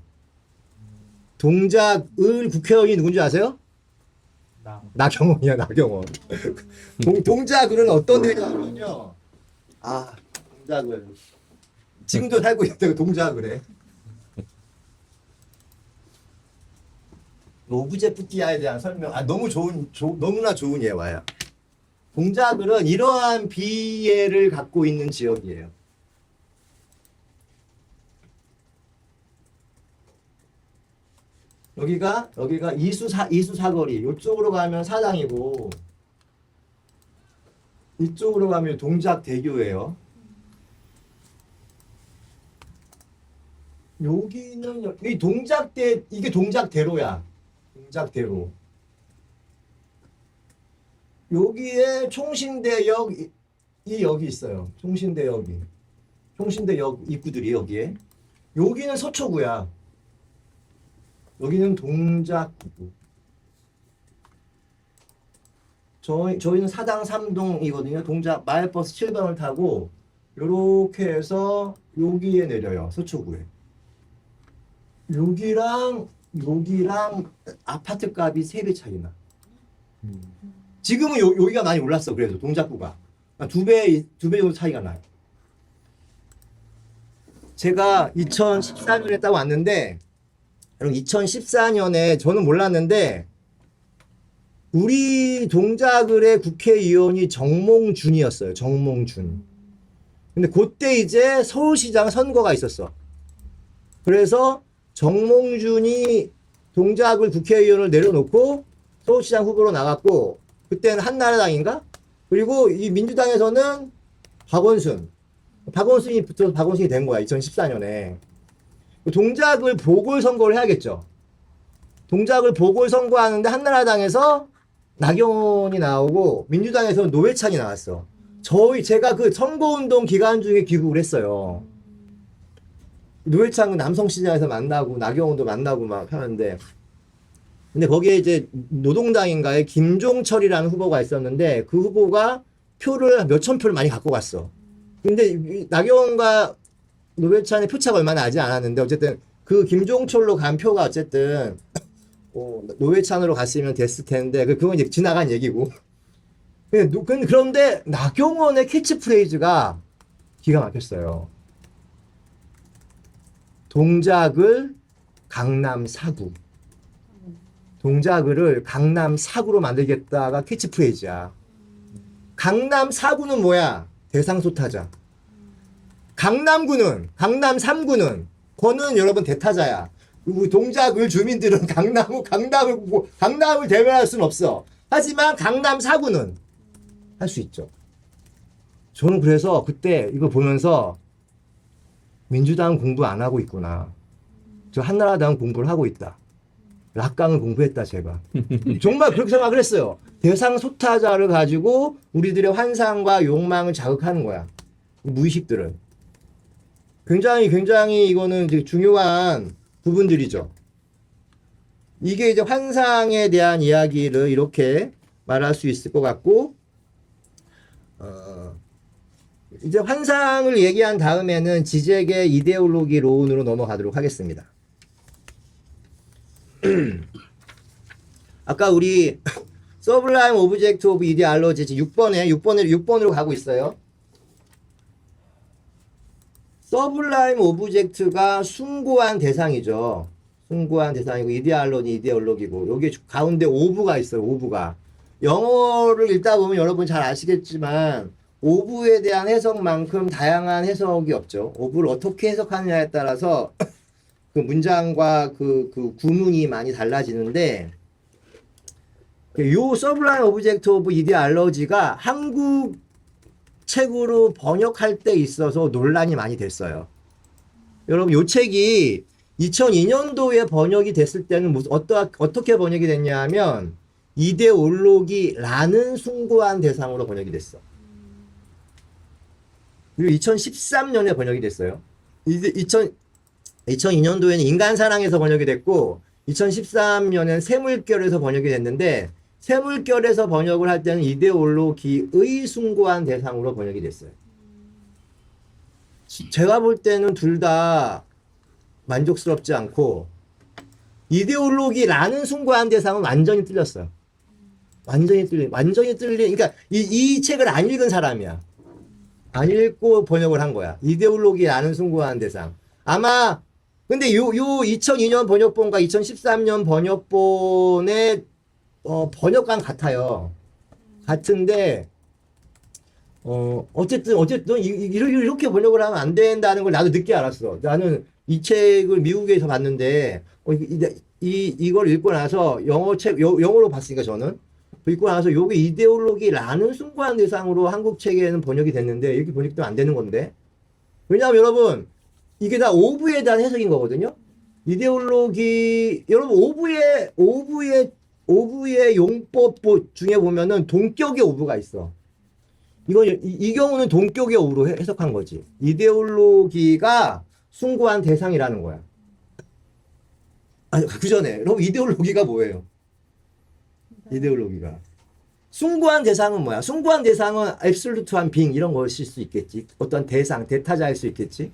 A: 동작을 국회의원이 누군지 아세요? 나경원이야. 나경원. 동작을은 어떤 데냐면요. 동작을 지금도 살고 있다고 동작을에 오브제프티아에 대한 설명. 너무나 좋은 예화야. 동작을은 이러한 비애를 갖고 있는 지역이에요. 여기가 이수 사거리. 이쪽으로 가면 사당이고 이쪽으로 가면 동작대교예요. 여기는 이게 동작대로야. 동작대로. 여기에 총신대역이 여기 있어요. 총신대역 입구들이 여기에. 여기는 서초구야. 여기는 동작구. 저희는 사당 3동이거든요. 동작 마을버스 7번을 타고 요렇게 해서 여기에 내려요. 서초구에. 여기랑 아파트 값이 3배 차이 나. 지금은 여기가 많이 올랐어. 그래도 동작구가 2배 정도 차이가 나요. 제가 2014년에 딱 왔는데, 여러분 2014년에 저는 몰랐는데 우리 동작을의 국회의원이 정몽준이었어요. 정몽준. 근데 그때 이제 서울시장 선거가 있었어. 그래서 정몽준이 동작을 국회의원을 내려놓고 서울시장 후보로 나갔고, 그때는 한나라당인가? 그리고 이 민주당에서는 박원순이 붙어서 박원순이 된 거야. 2014년에. 동작을 보궐선거를 해야겠죠. 동작을 보궐선거하는데 한나라당에서 나경원이 나오고 민주당에서는 노회찬이 나왔어. 제가 그 선거운동 기간 중에 귀국을 했어요. 노회찬은 남성시장에서 만나고 나경원도 만나고 막 하는데, 근데 거기에 이제 노동당인가에 김종철이라는 후보가 있었는데 그 후보가 표를 몇천 표를 많이 갖고 갔어. 근데 나경원과 노회찬의 표차가 얼마 나지 않았는데 어쨌든 그 김종철로 간 표가 어쨌든 노회찬으로 갔으면 됐을 텐데 그건 이제 지나간 얘기고. 그런데 나경원의 캐치프레이즈가 기가 막혔어요. 동작을 강남 사구. 동작을 강남 사구로 만들겠다가 캐치프레이즈야. 강남 사구는 뭐야? 대상소타자. 강남 3구는 권은 여러분 대타자야. 우리 동작을 주민들은 강남을 대면할 수는 없어. 하지만 강남 4구는 할 수 있죠. 저는 그래서 그때 이거 보면서 민주당은 공부 안 하고 있구나. 저 한나라당은 공부를 하고 있다. 락강을 공부했다 제가. 정말 그렇게 생각을 했어요. 대상 소타자를 가지고 우리들의 환상과 욕망을 자극하는 거야. 무의식들은. 굉장히 이거는 이제 중요한 부분들이죠. 이게 이제 환상에 대한 이야기를 이렇게 말할 수 있을 것 같고, 이제 환상을 얘기한 다음에는 지적의 이데올로기론으로 넘어가도록 하겠습니다. 아까 우리 서블라임 오브젝트 오브 이데올로지 6번으로 가고 있어요. 서블라임 오브젝트가 숭고한 대상이죠. 숭고한 대상이고 이데올로기고 여기 가운데 오브가 있어요. 오브가. 영어를 읽다 보면 여러분 잘 아시겠지만 오브에 대한 해석만큼 다양한 해석이 없죠. 오브를 어떻게 해석하느냐에 따라서 그 문장과 그 구문이 많이 달라지는데 요 서블라임 오브젝트 오브 이데올로지가 한국 책으로 번역할 때 있어서 논란이 많이 됐어요. 여러분 요 책이 2002년도에 번역이 됐을 때는 어떻게 번역이 됐냐 하면 이데올로기라는 숭고한 대상으로 번역이 됐어. 그리고 2013년에 번역이 됐어요. 2002년도에는 인간사랑에서 번역이 됐고 2013년엔 새물결에서 번역이 됐는데 새물결에서 번역을 할 때는 이데올로기의 숭고한 대상으로 번역이 됐어요. 제가 볼 때는 둘 다 만족스럽지 않고 이데올로기라는 숭고한 대상은 완전히 틀렸어요. 완전히 틀린. 그러니까 이 책을 안 읽은 사람이야. 안 읽고 번역을 한 거야. 이데올로기라는 숭고한 대상. 아마 근데 요 2002년 번역본과 2013년 번역본의 번역관 같아요. 같은데 어쨌든 이렇게 번역을 하면 안 된다는 걸 나도 늦게 알았어. 나는 이 책을 미국에서 봤는데 이걸 읽고 나서 영어로 봤으니까 저는 읽고 나서 요게 이데올로기라는 숭고한 대상으로 한국 책에는 번역이 됐는데 이렇게 번역되면 안 되는 건데. 왜냐하면 여러분 이게 다 오브에 대한 해석인 거거든요. 이데올로기 여러분 오브의 용법 중에 보면은 동격의 오브가 있어. 이 경우는 동격의 오브로 해석한 거지. 이데올로기가 숭고한 대상이라는 거야. 아니 그 전에 여러분 이데올로기가 뭐예요? 이데올로기가 숭고한 대상은 뭐야? 숭고한 대상은 앱솔루트한 빙 이런 것일 수 있겠지. 어떤 대상, 대타자일 수 있겠지.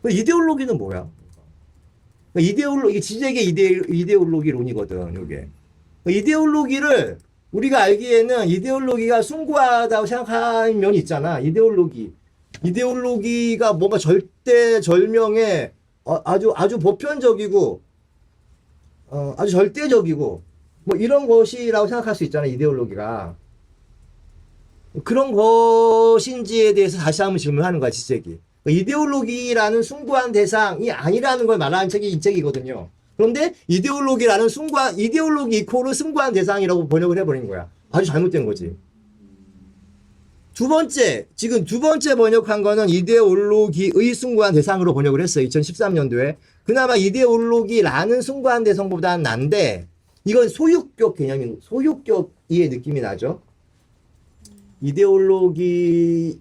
A: 이데올로기는 뭐야? 이게 지적의 이데올로기론이거든. 이게 이데올로기를 우리가 알기에는 이데올로기가 숭고하다고 생각하는 면이 있잖아. 이데올로기가 뭔가 절대절명의 아주 보편적이고 아주 절대적이고 뭐 이런 것이라고 생각할 수 있잖아. 이데올로기가 그런 것인지에 대해서 다시 한번 질문하는 거야. 지적이 이데올로기라는 숭고한 대상이 아니라는 걸 말하는 책이 이 책이거든요. 그런데 이데올로기 이코르 숭고한 대상이라고 번역을 해버린 거야. 아주 잘못된 거지. 지금 두 번째 번역한 거는 이데올로기의 숭고한 대상으로 번역을 했어요. 2013년도에. 그나마 이데올로기라는 숭고한 대상보다는 난데, 이건 소유격 개념인, 소유격의 느낌이 나죠. 이데올로기가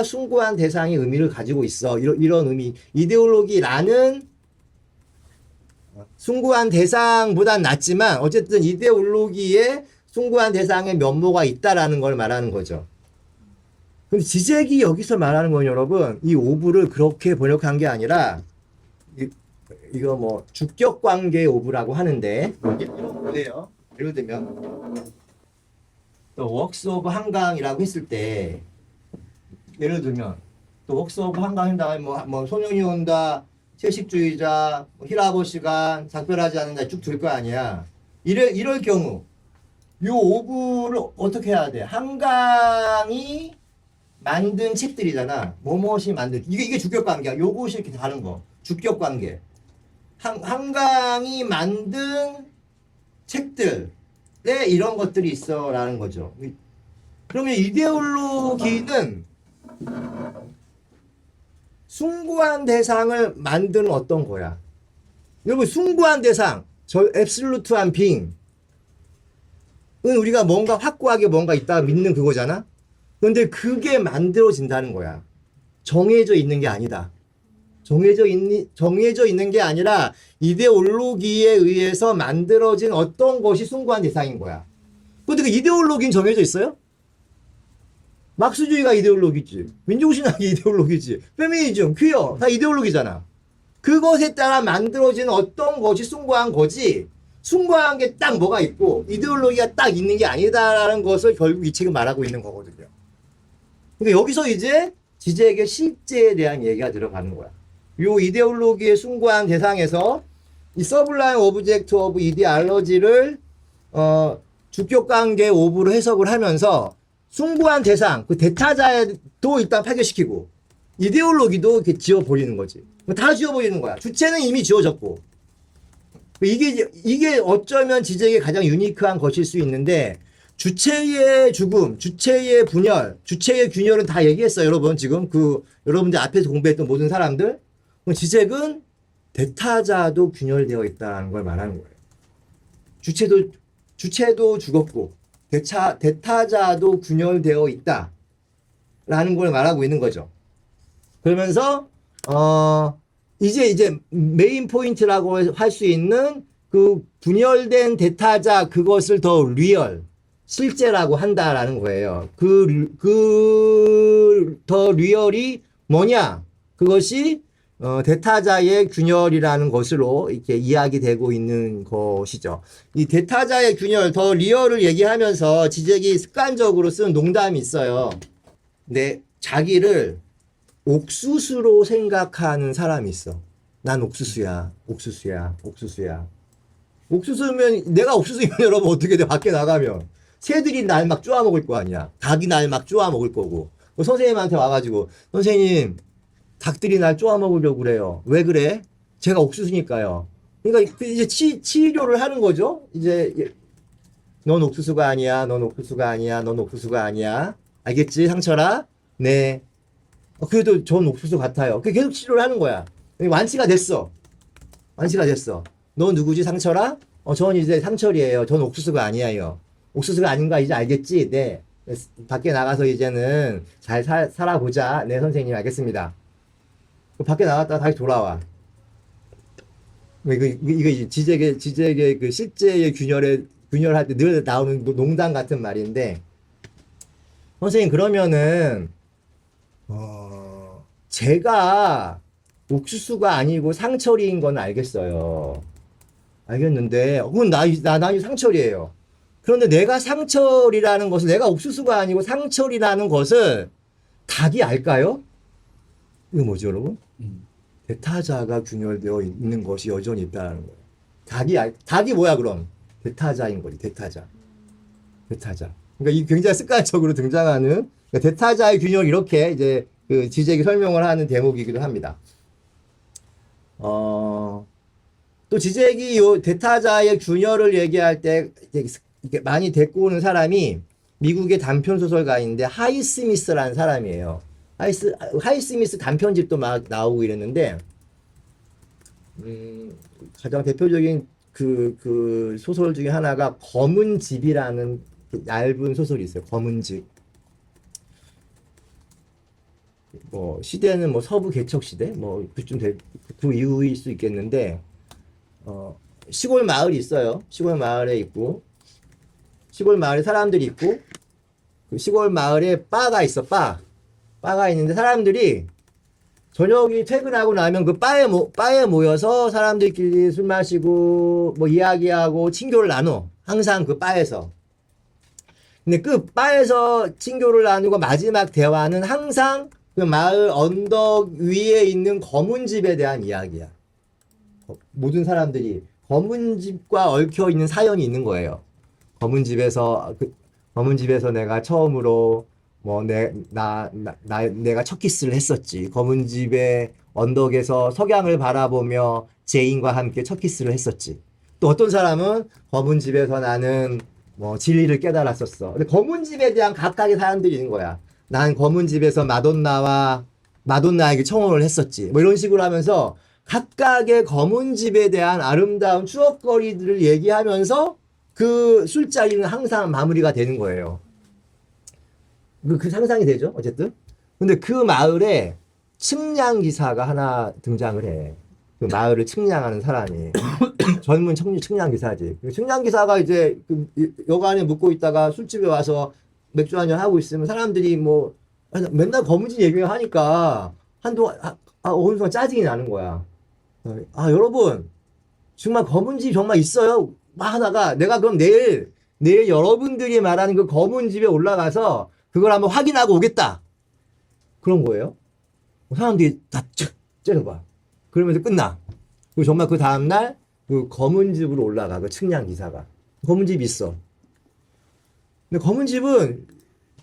A: 숭고한 대상의 의미를 가지고 있어. 이런 의미. 이데올로기라는 숭고한 대상보단 낫지만 어쨌든 이데올로기에 숭고한 대상의 면모가 있다라는 걸 말하는 거죠. 근데 지잭이 여기서 말하는 건 여러분, 이 오브를 그렇게 번역한 게 아니라 이거 뭐 주격 관계 오브라고 하는데 이런 거예요. 예를 들면 또 works of 한강이라고 했을 때 예를 들면 또 works of 한강 한다면 뭐 소년이 온다, 채식주의자, 뭐 힐하버 시간, 작별하지 않는다 쭉 들 거 아니야. 이럴 경우 요 오브를 어떻게 해야 돼? 한강이 만든 책들이잖아. 뭐뭇이 만든 이게 주격 관계야. 요것이 이렇게 다른 거. 주격 관계. 한강이 만든 책들에 이런 것들이 있어라는 거죠. 그러면 이데올로기는 숭고한 대상을 만드는 어떤 거야? 여러분 숭고한 대상, 저 앱솔루트한 빙은 우리가 뭔가 확고하게 뭔가 있다 믿는 그거잖아. 그런데 그게 만들어진다는 거야. 정해져 있는 게 아니다. 정해져 있는 게 아니라 이데올로기에 의해서 만들어진 어떤 것이 숭고한 대상인 거야. 근데 그 이데올로기는 정해져 있어요? 막스주의가 이데올로기지. 민족신학이 이데올로기지. 페미니즘, 퀴어 다 이데올로기잖아. 그것에 따라 만들어진 어떤 것이 숭고한 거지. 숭고한 게 딱 뭐가 있고 이데올로기가 딱 있는 게 아니다라는 것을 결국 이 책은 말하고 있는 거거든요. 그러니까 여기서 이제 지잭의 실제에 대한 얘기가 들어가는 거야. 요 이데올로기의 숭고한 대상에서 이 서블라임 오브젝트 오브 이데올로지를 주격 관계 오브로 해석을 하면서 숭고한 대상, 그 대타자도 일단 파괴시키고 이데올로기도 이렇게 지워버리는 거지. 다 지워버리는 거야. 주체는 이미 지워졌고. 이게 어쩌면 지잭의 가장 유니크한 것일 수 있는데 주체의 죽음, 주체의 분열, 주체의 균열은 다 얘기했어요. 여러분 지금 여러분들 앞에서 공부했던 모든 사람들. 지잭은 대타자도 균열되어 있다는 걸 말하는 거예요. 주체도 죽었고 대타자도 균열되어 있다라는 걸 말하고 있는 거죠. 그러면서 이제 메인 포인트라고 할 수 있는 그 분열된 대타자 그것을 더 리얼 실제라고 한다라는 거예요. 더 리얼이 뭐냐? 그것이 대타자의 균열이라는 것으로 이렇게 이야기되고 있는 것이죠. 이 대타자의 균열, 더 리얼을 얘기하면서 지잭이 습관적으로 쓰는 농담이 있어요. 근데 자기를 옥수수로 생각하는 사람이 있어. 난 옥수수야. 옥수수면 내가 옥수수면 여러분 어떻게 돼? 밖에 나가면 새들이 날 막 쪼아 먹을 거 아니야. 닭이 날 막 쪼아 먹을 거고. 선생님한테 와가지고 선생님 닭들이 날 쪼아 먹으려고 그래요. 왜 그래? 제가 옥수수니까요. 그러니까 이제 치료를 하는 거죠. 이제 넌 옥수수가 아니야. 넌 옥수수가 아니야. 넌 옥수수가 아니야. 알겠지? 상철아? 네. 그래도 전 옥수수 같아요. 계속 치료를 하는 거야. 완치가 됐어. 너 누구지? 상철아? 전 이제 상철이에요. 전 옥수수가 아니에요. 옥수수가 아닌가 이제 알겠지? 네. 밖에 나가서 이제는 잘 살아보자. 네, 선생님 알겠습니다. 밖에 나갔다가 다시 돌아와. 이거 지잭의 그 실제의 균열할 때 늘 나오는 농담 같은 말인데, 선생님, 그러면은, 제가 옥수수가 아니고 상철이인 건 알겠어요. 알겠는데, 그건 나 상철이에요. 그런데 내가 상철이라는 것을, 내가 옥수수가 아니고 상철이라는 것을 닭이 알까요? 이거 뭐지, 여러분? 대타자가 균열되어 있는 것이 여전히 있다는 거예요. 닭이 뭐야, 그럼? 대타자인 거지, 대타자. 그러니까 이 굉장히 습관적으로 등장하는 그러니까 대타자의 균열 이렇게 이제 그 지잭이 설명을 하는 대목이기도 합니다. 또 지잭이 요 대타자의 균열을 얘기할 때 이렇게 많이 데리고 오는 사람이 미국의 단편 소설가인데 하이스미스라는 사람이에요. 하이스미스 단편집도 막 나오고 이랬는데, 가장 대표적인 그 소설 중에 하나가 검은 집이라는 얇은 소설이 있어요. 검은 집. 뭐 시대는 뭐 서부 개척 시대 뭐 그 이후일 수 있겠는데 시골 마을이 있어요. 시골 마을에 있고 시골 마을에 사람들이 있고 그 시골 마을에 바가 있어. 바가 있는데 사람들이 저녁이 퇴근하고 나면 그 바에 모여서 사람들끼리 술 마시고 뭐 이야기하고 친교를 나눠. 항상 그 바에서. 근데 그 바에서 친교를 나누고 마지막 대화는 항상 그 마을 언덕 위에 있는 검은 집에 대한 이야기야. 모든 사람들이 검은 집과 얽혀 있는 사연이 있는 거예요. 검은 집에서 내가 처음으로 뭐 내가 첫 키스를 했었지. 검은 집의 언덕에서 석양을 바라보며 제인과 함께 첫 키스를 했었지. 또 어떤 사람은 검은 집에서 나는 뭐 진리를 깨달았었어. 근데 검은 집에 대한 각각의 사람들이 있는 거야. 난 검은 집에서 마돈나에게 청혼을 했었지. 뭐 이런 식으로 하면서 각각의 검은 집에 대한 아름다운 추억거리들을 얘기하면서 그 술자리는 항상 마무리가 되는 거예요. 그 상상이 되죠, 어쨌든. 근데 그 마을에 측량 기사가 하나 등장을 해. 그 마을을 측량하는 사람이 젊은 측량 기사지. 그 측량 기사가 이제 그 여관에 묵고 있다가 술집에 와서 맥주 한잔 하고 있으면 사람들이 뭐 맨날 검은지 얘기를 하니까 한동안 어느 순간 짜증이 나는 거야. 여러분 정말 검은지 정말 있어요? 막 하다가 내가 그럼 내일 여러분들이 말하는 그 검은 집에 올라가서 그걸 한번 확인하고 오겠다. 그런 거예요. 사람들이 다 째는 거야. 그러면서 끝나. 그리고 정말 그 다음날 그 검은 집으로 올라가. 그 측량 기사가. 검은 집이 있어. 근데 검은 집은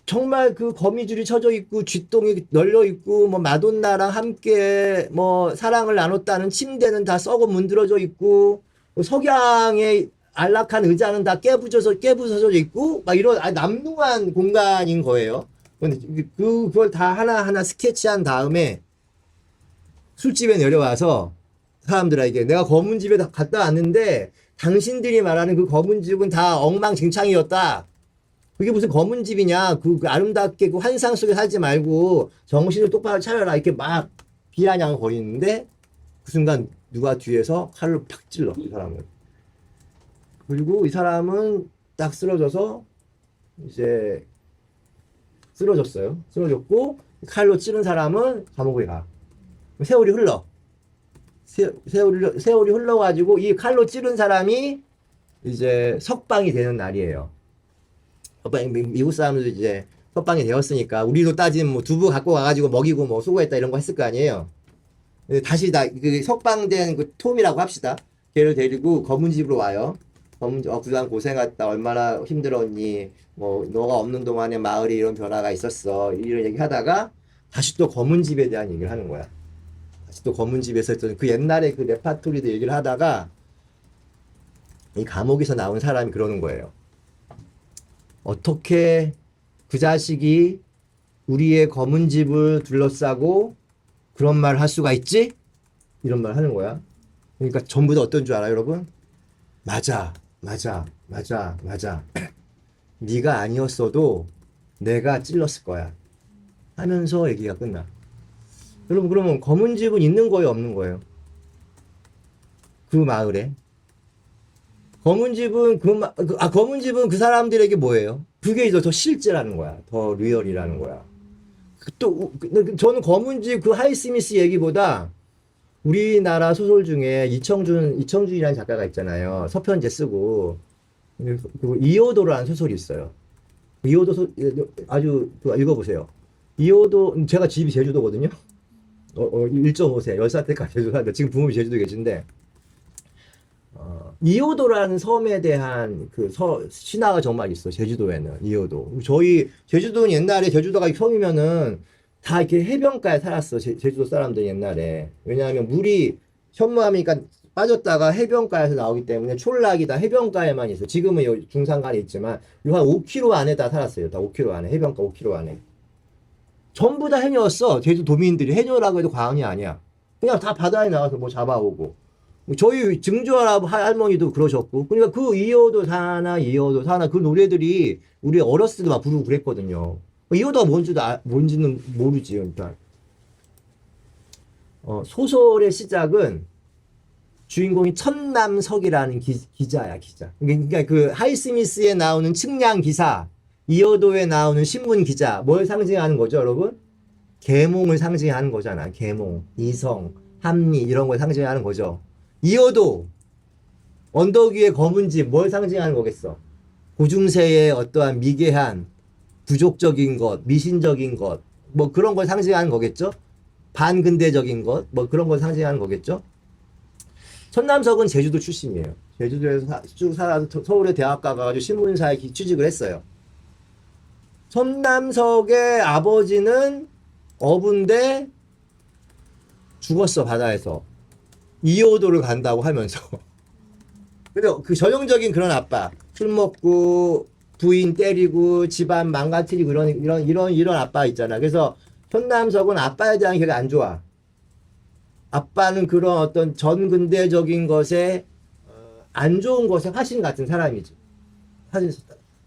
A: 정말 그 거미줄이 쳐져 있고 쥐똥이 널려 있고 뭐 마돈나랑 함께 뭐 사랑을 나눴다는 침대는 다 썩어 문드러져 있고 뭐 석양의 안락한 의자는 다 깨부서져 있고 막 이런 남루한 공간인 거예요. 근데 그걸 다 하나하나 스케치한 다음에 술집에 내려와서 사람들에게 내가 검은 집에 갔다 왔는데 당신들이 말하는 그 검은 집은 다 엉망진창이었다. 그게 무슨 검은 집이냐. 그 아름답게 그 환상 속에 살지 말고 정신을 똑바로 차려라. 이렇게 막 비아냥 거리는데 그 순간 누가 뒤에서 칼로 팍 찔러, 이 사람을. 그리고 이 사람은 딱 쓰러져서 이제 쓰러졌어요. 쓰러졌고 칼로 찌른 사람은 감옥에 가. 세월이 흘러. 세월이 흘러가지고 이 칼로 찌른 사람이 이제 석방이 되는 날이에요. 미국 사람들도 이제 석방이 되었으니까 우리도 따지면 뭐 두부 갖고 가가지고 먹이고 뭐 수고했다 이런 거 했을 거 아니에요. 다시 그 석방된 그 톰이라고 합시다. 걔를 데리고 검은 집으로 와요. 그동안 고생했다. 얼마나 힘들었니? 뭐 너가 없는 동안에 마을에 이런 변화가 있었어. 이런 얘기 하다가 다시 또 검은 집에 대한 얘기를 하는 거야. 다시 또 검은 집에서 했던 그 옛날에 그 레파토리도 얘기를 하다가 이 감옥에서 나온 사람이 그러는 거예요. 어떻게 그 자식이 우리의 검은 집을 둘러싸고 그런 말을 할 수가 있지? 이런 말 하는 거야. 그러니까 전부 다 어떤 줄 알아요, 여러분? 맞아. 네가 아니었어도 내가 찔렀을 거야. 하면서 얘기가 끝나. 여러분, 그러면 검은 집은 있는 거예요, 없는 거예요? 그 마을에. 검은 집은 검은 집은 그 사람들에게 뭐예요? 그게 더 실제라는 거야. 더 리얼이라는 거야. 저는 검은 집 그 하이스미스 얘기보다 우리나라 소설 중에 이청준이라는 작가가 있잖아요. 서편제 쓰고 그리고 이호도라는 소설이 있어요. 아주 읽어보세요. 이호도 제가 집이 제주도거든요. 1.5세 10살 때까지 제주도 살다 지금 부모님이 제주도 계신데 이호도라는 섬에 대한 그 신화가 정말 있어. 제주도에는 이호도. 저희 제주도는 옛날에 제주도가 섬이면은 다 이렇게 해변가에 살았어. 제주도 사람들 옛날에. 왜냐하면 물이 현무암이니까 빠졌다가 해변가에서 나오기 때문에 촌락이 다 해변가에만 있어. 지금은 중산간에 있지만 한 5km 안에 다 살았어요. 다 5km 안에. 해변가 5km 안에. 전부 다 해녀였어. 제주 도민들이. 해녀라고 해도 과언이 아니야. 그냥 다 바다에 나가서 뭐 잡아오고. 저희 증조할아버지 할머니도 그러셨고. 그러니까 그 이호도 사나 그 노래들이 우리 어렸을 때 막 부르고 그랬거든요. 이호도가 뭔지는 모르지, 그러니까. 소설의 시작은 주인공이 천남석이라는 기자야, 기자. 그러니까 그 하이스미스에 나오는 측량 기사, 이어도에 나오는 신문 기자, 뭘 상징하는 거죠, 여러분? 계몽을 상징하는 거잖아. 계몽, 이성, 합리 이런 걸 상징하는 거죠. 이어도 언덕 위의 검은 집 뭘 상징하는 거겠어? 고중세의 어떠한 미개한 부족적인 것, 미신적인 것, 뭐 그런 걸 상징하는 거겠죠? 반근대적인 것, 뭐 그런 걸 상징하는 거겠죠? 천남석은 제주도 출신이에요. 제주도에서 쭉 살아서 서울의 대학 가가지고 신문사에 취직을 했어요. 천남석의 아버지는 어부인데 죽었어, 바다에서. 이호도를 간다고 하면서. 근데 그 전형적인 그런 아빠. 술 먹고 부인 때리고 집안 망가뜨리고 이런 아빠 있잖아. 그래서 천남석은 아빠에 대한 기억이 안 좋아. 아빠는 그런 어떤 전근대적인 것에 안 좋은 것에 화신 같은 사람이지.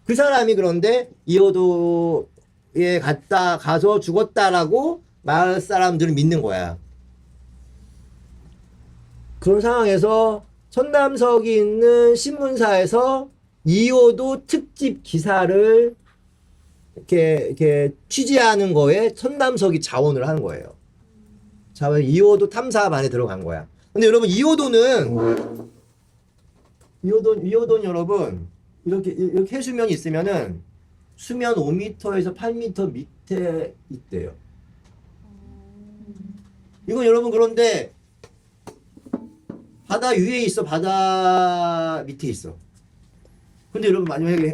A: 그 사람이 그런데 이호도에 가서 죽었다라고 마을 사람들은 믿는 거야. 그런 상황에서 천남석이 있는 신문사에서 이호도 특집 기사를 이렇게 취재하는 거에 천남석이 자원을 하는 거예요. 자원 이호도 탐사반에 들어간 거야. 근데 여러분 이호도는 여러분 이렇게 해수면이 있으면은 수면 5m에서 8m 밑에 있대요. 이건 여러분 그런데 바다 위에 있어, 바다 밑에 있어. 근데 여러분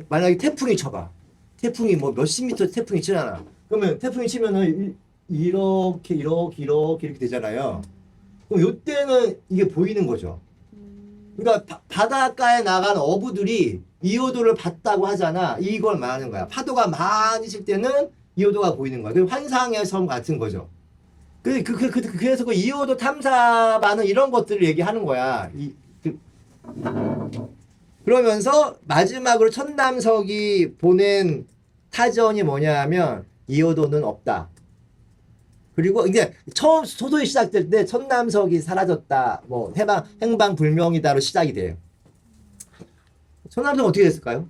A: 만약에 태풍이 쳐봐. 태풍이 뭐 몇십 미터 태풍이 치잖아. 그러면 태풍이 치면은 이렇게 되잖아요. 그럼 요때는 이게 보이는 거죠. 그러니까 바닷가에 나간 어부들이 이호도를 봤다고 하잖아. 이걸 말하는 거야. 파도가 많이 칠 때는 이호도가 보이는 거야. 그 환상의 섬 같은 거죠. 그래서 그 이호도 탐사반은 이런 것들을 얘기하는 거야. 그러면서 마지막으로 천남석이 보낸 타전이 뭐냐면 이호도는 없다. 그리고 이제 처음 소설이 시작될 때 천남석이 사라졌다. 뭐 행방불명이다로 시작이 돼요. 천남석은 어떻게 됐을까요?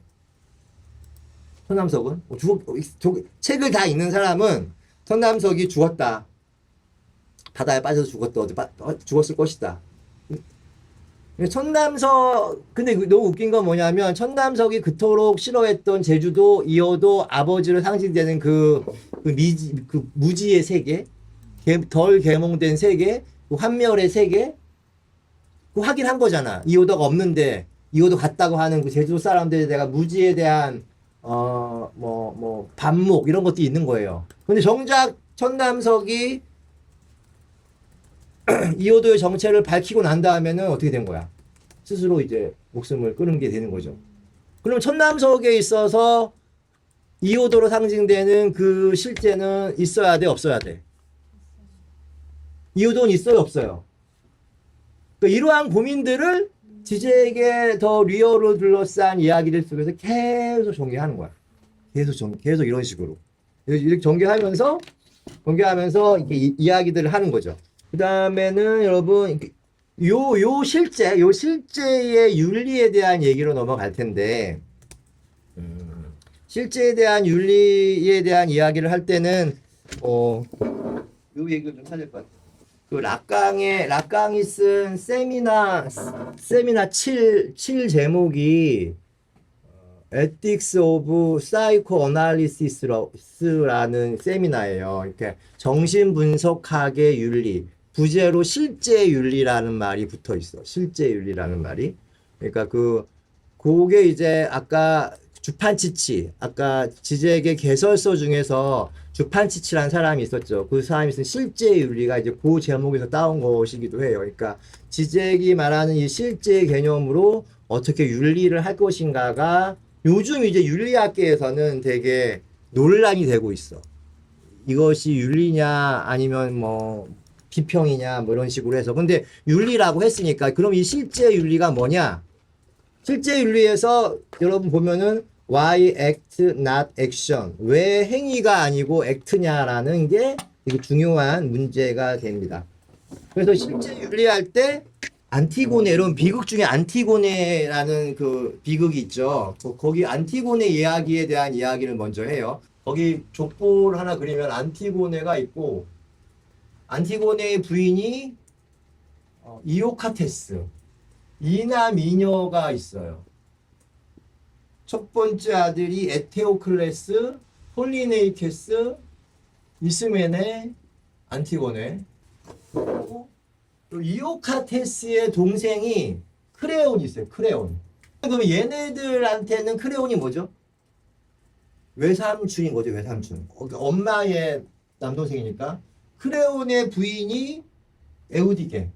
A: 천남석은 책을 다 읽는 사람은 천남석이 죽었다. 바다에 빠져서 죽었을 것이다. 근데 너무 웃긴 건 뭐냐면, 천남석이 그토록 싫어했던 제주도, 이호도, 아버지로 상징되는 그 무지의 세계, 덜 계몽된 세계, 그 환멸의 세계, 그 확인한 거잖아. 이호도가 없는데, 이호도 갔다고 하는 그 제주도 사람들에 대한 무지에 대한, 반목, 이런 것도 있는 거예요. 근데 정작 천남석이 이호도의 정체를 밝히고 난 다음에는 어떻게 된 거야? 스스로 이제 목숨을 끊은 게 되는 거죠. 그럼 천남석에 있어서 이호도로 상징되는 그 실제는 있어야 돼, 없어야 돼? 이호도는 있어요, 없어요? 그러니까 이러한 고민들을 지제에게 더 리얼로 둘러싼 이야기들 속에서 계속 전개하는 거야. 계속 이런 식으로. 이렇게 전개하면서 이렇게 이야기들을 하는 거죠. 그 다음에는 여러분, 요 실제의 윤리에 대한 얘기로 넘어갈 텐데, 실제에 대한 윤리에 대한 이야기를 할 때는, 요 얘기를 좀 찾을 것 같아요. 그 락강이 쓴 세미나 7 제목이, Ethics of Psychoanalysis라는 세미나예요. 이렇게 정신분석학의 윤리, 부제로 실제 윤리라는 말이 붙어 있어. 실제 윤리라는 말이. 그러니까 그게 이제 아까 아까 지제에게 개설서 중에서 주판치치라는 사람이 있었죠. 그 사람이 쓴 실제 윤리가 이제 그 제목에서 따온 것이기도 해요. 그러니까 지제기 말하는 이 실제 개념으로 어떻게 윤리를 할 것인가가 요즘 이제 윤리학계에서는 되게 논란이 되고 있어. 이것이 윤리냐 아니면 뭐 비평이냐 뭐 이런 식으로 해서. 근데 윤리라고 했으니까 그럼 이 실제 윤리가 뭐냐? 실제 윤리에서 여러분 보면은 why act not action, 왜 행위가 아니고 act냐라는 게 되게 중요한 문제가 됩니다. 그래서 실제 윤리할 때 안티고네 이런 비극 중에 안티고네라는 그 비극이 있죠. 거기 안티고네 이야기에 대한 이야기를 먼저 해요. 거기 족보를 하나 그리면 안티고네가 있고 안티고네의 부인이 이오카테스 이남 이녀가 있어요. 첫 번째 아들이 에테오클레스, 폴리네이케스, 이스메네, 안티고네. 그리고 또 이오카테스의 동생이 크레온이 있어요. 크레온. 그럼 얘네들한테는 크레온이 뭐죠? 외삼촌인 거죠. 외삼촌. 엄마의 남동생이니까. 크레온의 부인이 에우디게.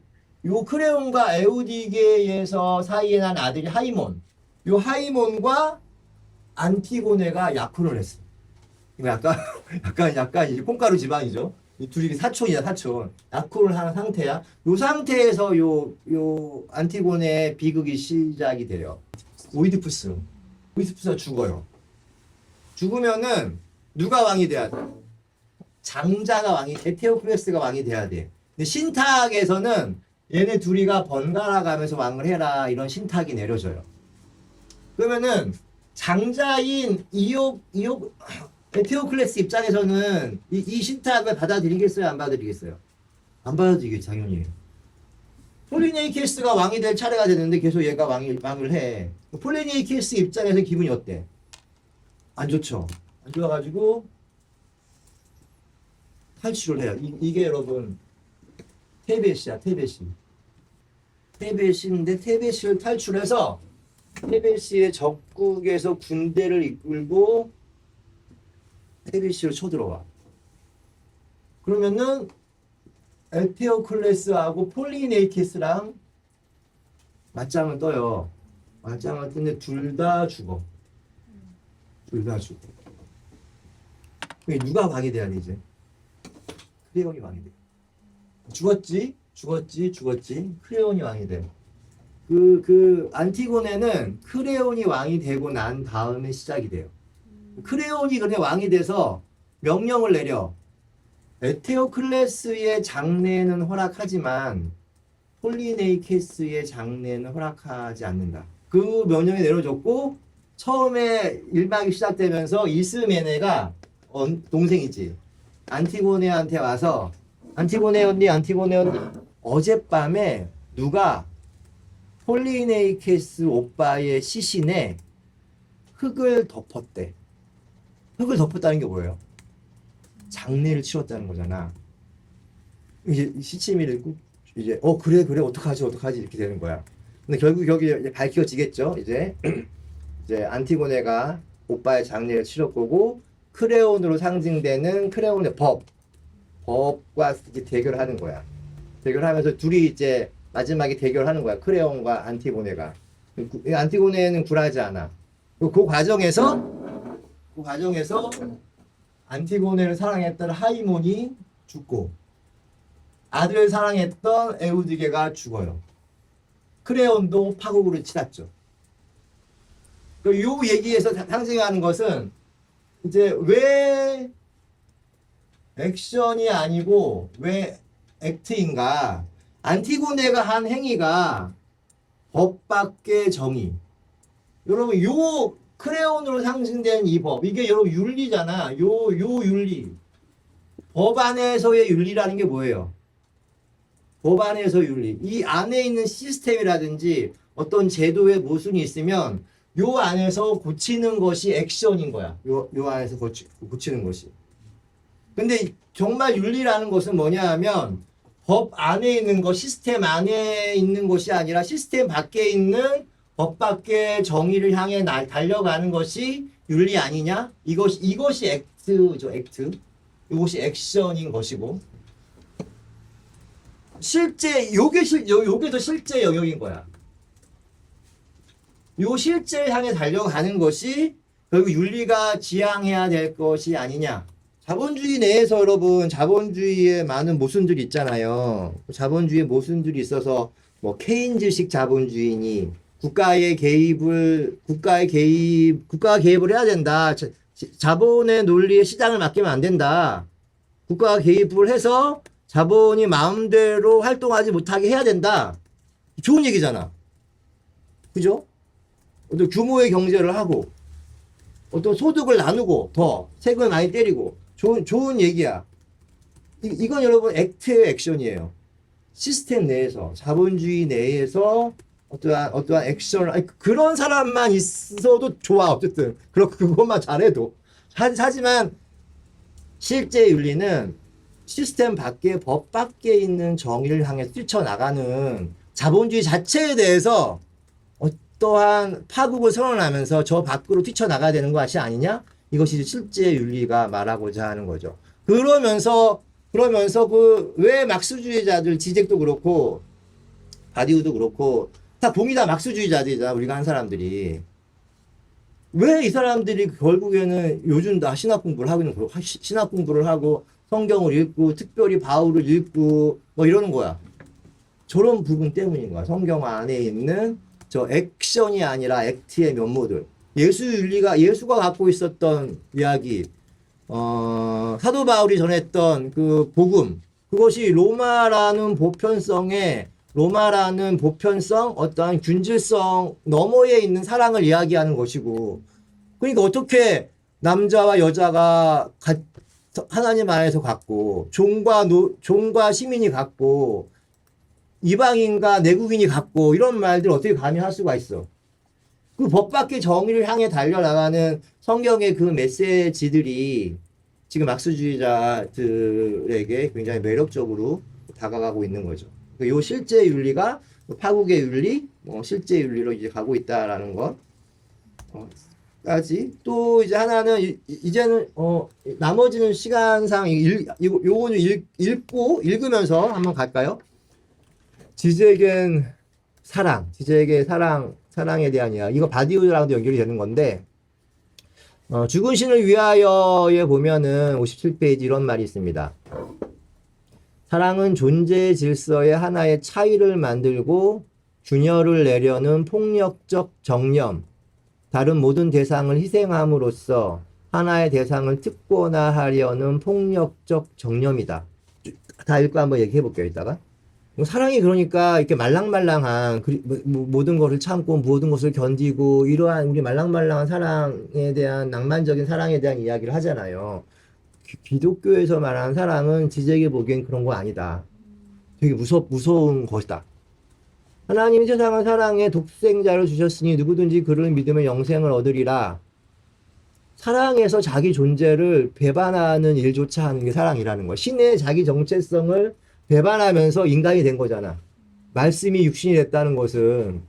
A: 요 크레온과 에우디게에서 사이에 난 아들이 하이몬. 요 하이몬과 안티고네가 약혼을 했어. 이거 약간 이제 콩가루 지방이죠. 이 둘이 사촌이야, 사촌. 약혼을 한 상태야. 요 상태에서 요 안티고네 비극이 시작이 돼요. 오이디푸스가 죽어요. 죽으면은 누가 왕이 돼야 돼? 장자가 왕이, 에테오클레스가 왕이 돼야 돼. 근데 신탁에서는 얘네 둘이가 번갈아 가면서 왕을 해라 이런 신탁이 내려져요. 그러면은 장자인 에테오클레스 입장에서는 이 신탁을 받아들이겠어요? 안 받아들이겠어요? 안 받아들이겠죠, 당연히. 폴리네이케스가 왕이 될 차례가 됐는데 계속 얘가 왕을 해. 폴리네이케스 입장에서 기분이 어때? 안 좋죠. 안 좋아가지고 탈출을 해요. 이게 여러분 테베시야, 테베시. 테베시인데 테베시를 탈출해서 테베시의 적국에서 군대를 이끌고 테베시로 쳐들어와. 그러면은 에테오클레스하고 폴리네이케스랑 맞짱을 떠요. 맞짱을 뜨는데 둘 다 죽어. 둘 다 죽어. 누가 왕이 돼야 돼 이제? 크레온이 왕이 돼. 죽었지. 크레온이 왕이 돼. 그 안티고네는 크레온이 왕이 되고 난 다음에 시작이 돼요. 크레온이 그래 왕이 돼서 명령을 내려. 에테오클레스의 장례는 허락하지만 폴리네이케스의 장례는 허락하지 않는다. 그 명령이 내려졌고 처음에 일막이 시작되면서 이스메네가 동생이지. 안티고네한테 와서 안티고네 언니 어젯밤에 누가 폴리네이케스 오빠의 시신에 흙을 덮었대. 흙을 덮었다는 게 뭐예요? 장례를 치렀다는 거잖아. 이제 시치미를 이제 그래 어떡하지 이렇게 되는 거야. 근데 결국 여기 밝혀지겠죠. 이제 안티고네가 오빠의 장례를 치렀 거고 크레온으로 상징되는 크레온의 법과 이렇게 대결하는 거야. 대결하면서 둘이 이제 마지막에 대결하는 거야. 크레온과 안티고네가. 안티고네는 굴하지 않아. 그 과정에서 안티고네를 사랑했던 하이몬이 죽고 아들을 사랑했던 에우디게가 죽어요. 크레온도 파국으로 치닫죠. 이 얘기에서 상징하는 것은 이제 왜 액션이 아니고 왜 액트인가? 안티고네가 한 행위가 법 밖의 정의. 여러분 요 크레온으로 상징된 이 법, 이게 여러분 윤리잖아. 요 윤리. 법 안에서의 윤리라는 게 뭐예요? 법 안에서 윤리. 이 안에 있는 시스템이라든지 어떤 제도의 모순이 있으면 요 안에서 고치는 것이 액션인 거야. 요 안에서 고치는 것이. 근데 정말 윤리라는 것은 뭐냐 하면 법 안에 있는 것, 시스템 안에 있는 것이 아니라 시스템 밖에 있는 법 밖의 정의를 향해 달려가는 것이 윤리 아니냐? 이것이 액트죠, 액트. 이것이 액션인 것이고. 요게 더 실제 영역인 거야. 요 실제를 향해 달려가는 것이 결국 윤리가 지향해야 될 것이 아니냐. 자본주의 내에서 여러분, 자본주의에 많은 모순들이 있잖아요. 자본주의에 모순들이 있어서 뭐 케인즈식 자본주의니 국가가 개입을 해야 된다. 자본의 논리에 시장을 맡기면 안 된다. 국가가 개입을 해서 자본이 마음대로 활동하지 못하게 해야 된다. 좋은 얘기잖아. 그죠? 어떤 규모의 경제를 하고, 어떤 소득을 나누고, 더 세금을 많이 때리고, 좋은 얘기야. 이건 여러분 액트의 액션이에요. 시스템 내에서, 자본주의 내에서 어떠한 액션, 아니, 그런 사람만 있어도 좋아. 어쨌든. 그것만 잘해도. 하지만 실제 윤리는 시스템 밖에, 법 밖에 있는 정의를 향해 뛰쳐나가는 자본주의 자체에 대해서 어떠한 파국을 선언하면서 저 밖으로 뛰쳐나가야 되는 것이 아니냐? 이것이 실제 윤리가 말하고자 하는 거죠. 그러면서 왜 막스주의자들, 지젝도 그렇고, 바디우도 그렇고, 다 봉이 다 막스주의자들이잖아, 우리가 한 사람들이. 왜 이 사람들이 결국에는 요즘 다 신학 공부를 하고 있는 거고, 신학 공부를 하고, 성경을 읽고, 특별히 바울을 읽고, 뭐 이러는 거야. 저런 부분 때문인 거야. 성경 안에 있는 저 액션이 아니라 액트의 면모들. 예수가 갖고 있었던 이야기, 사도 바울이 전했던 그 복음, 그것이 로마라는 보편성, 어떠한 균질성 너머에 있는 사랑을 이야기하는 것이고, 그러니까 어떻게 남자와 여자가 하나님 안에서 갖고, 종과 시민이 갖고, 이방인과 내국인이 갖고, 이런 말들 어떻게 감히 할 수가 있어? 그 법 밖의 정의를 향해 달려나가는 성경의 그 메시지들이 지금 막스주의자들에게 굉장히 매력적으로 다가가고 있는 거죠. 요 실제 윤리가 파국의 윤리, 실제 윤리로 이제 가고 있다라는 것. 까지. 또 이제 하나는 이제는 나머지는 시간상 요거는 읽으면서 한번 갈까요? 지적인 지적의 사랑에 대한 이야기. 이거 바디우랑도 연결이 되는 건데, 죽은 신을 위하여에 보면은 57페이지 이런 말이 있습니다. 사랑은 존재의 질서의 하나의 차이를 만들고 균열을 내려는 폭력적 정념, 다른 모든 대상을 희생함으로써 하나의 대상을 특권화하려는 폭력적 정념이다. 다 읽고 한번 얘기해 볼게요, 이따가. 사랑이 그러니까 이렇게 말랑말랑한 모든 것을 참고 모든 것을 견디고 이러한 우리 말랑말랑한 사랑에 대한 낭만적인 사랑에 대한 이야기를 하잖아요. 기독교에서 말하는 사랑은 지적이 보기엔 그런 거 아니다. 되게 무서운 것이다. 하나님이 세상을 사랑해 독생자를 주셨으니 누구든지 그를 믿으면 영생을 얻으리라. 사랑에서 자기 존재를 배반하는 일조차 하는 게 사랑이라는 거야. 신의 자기 정체성을 배반하면서 인간이 된 거잖아. 말씀이 육신이 됐다는 것은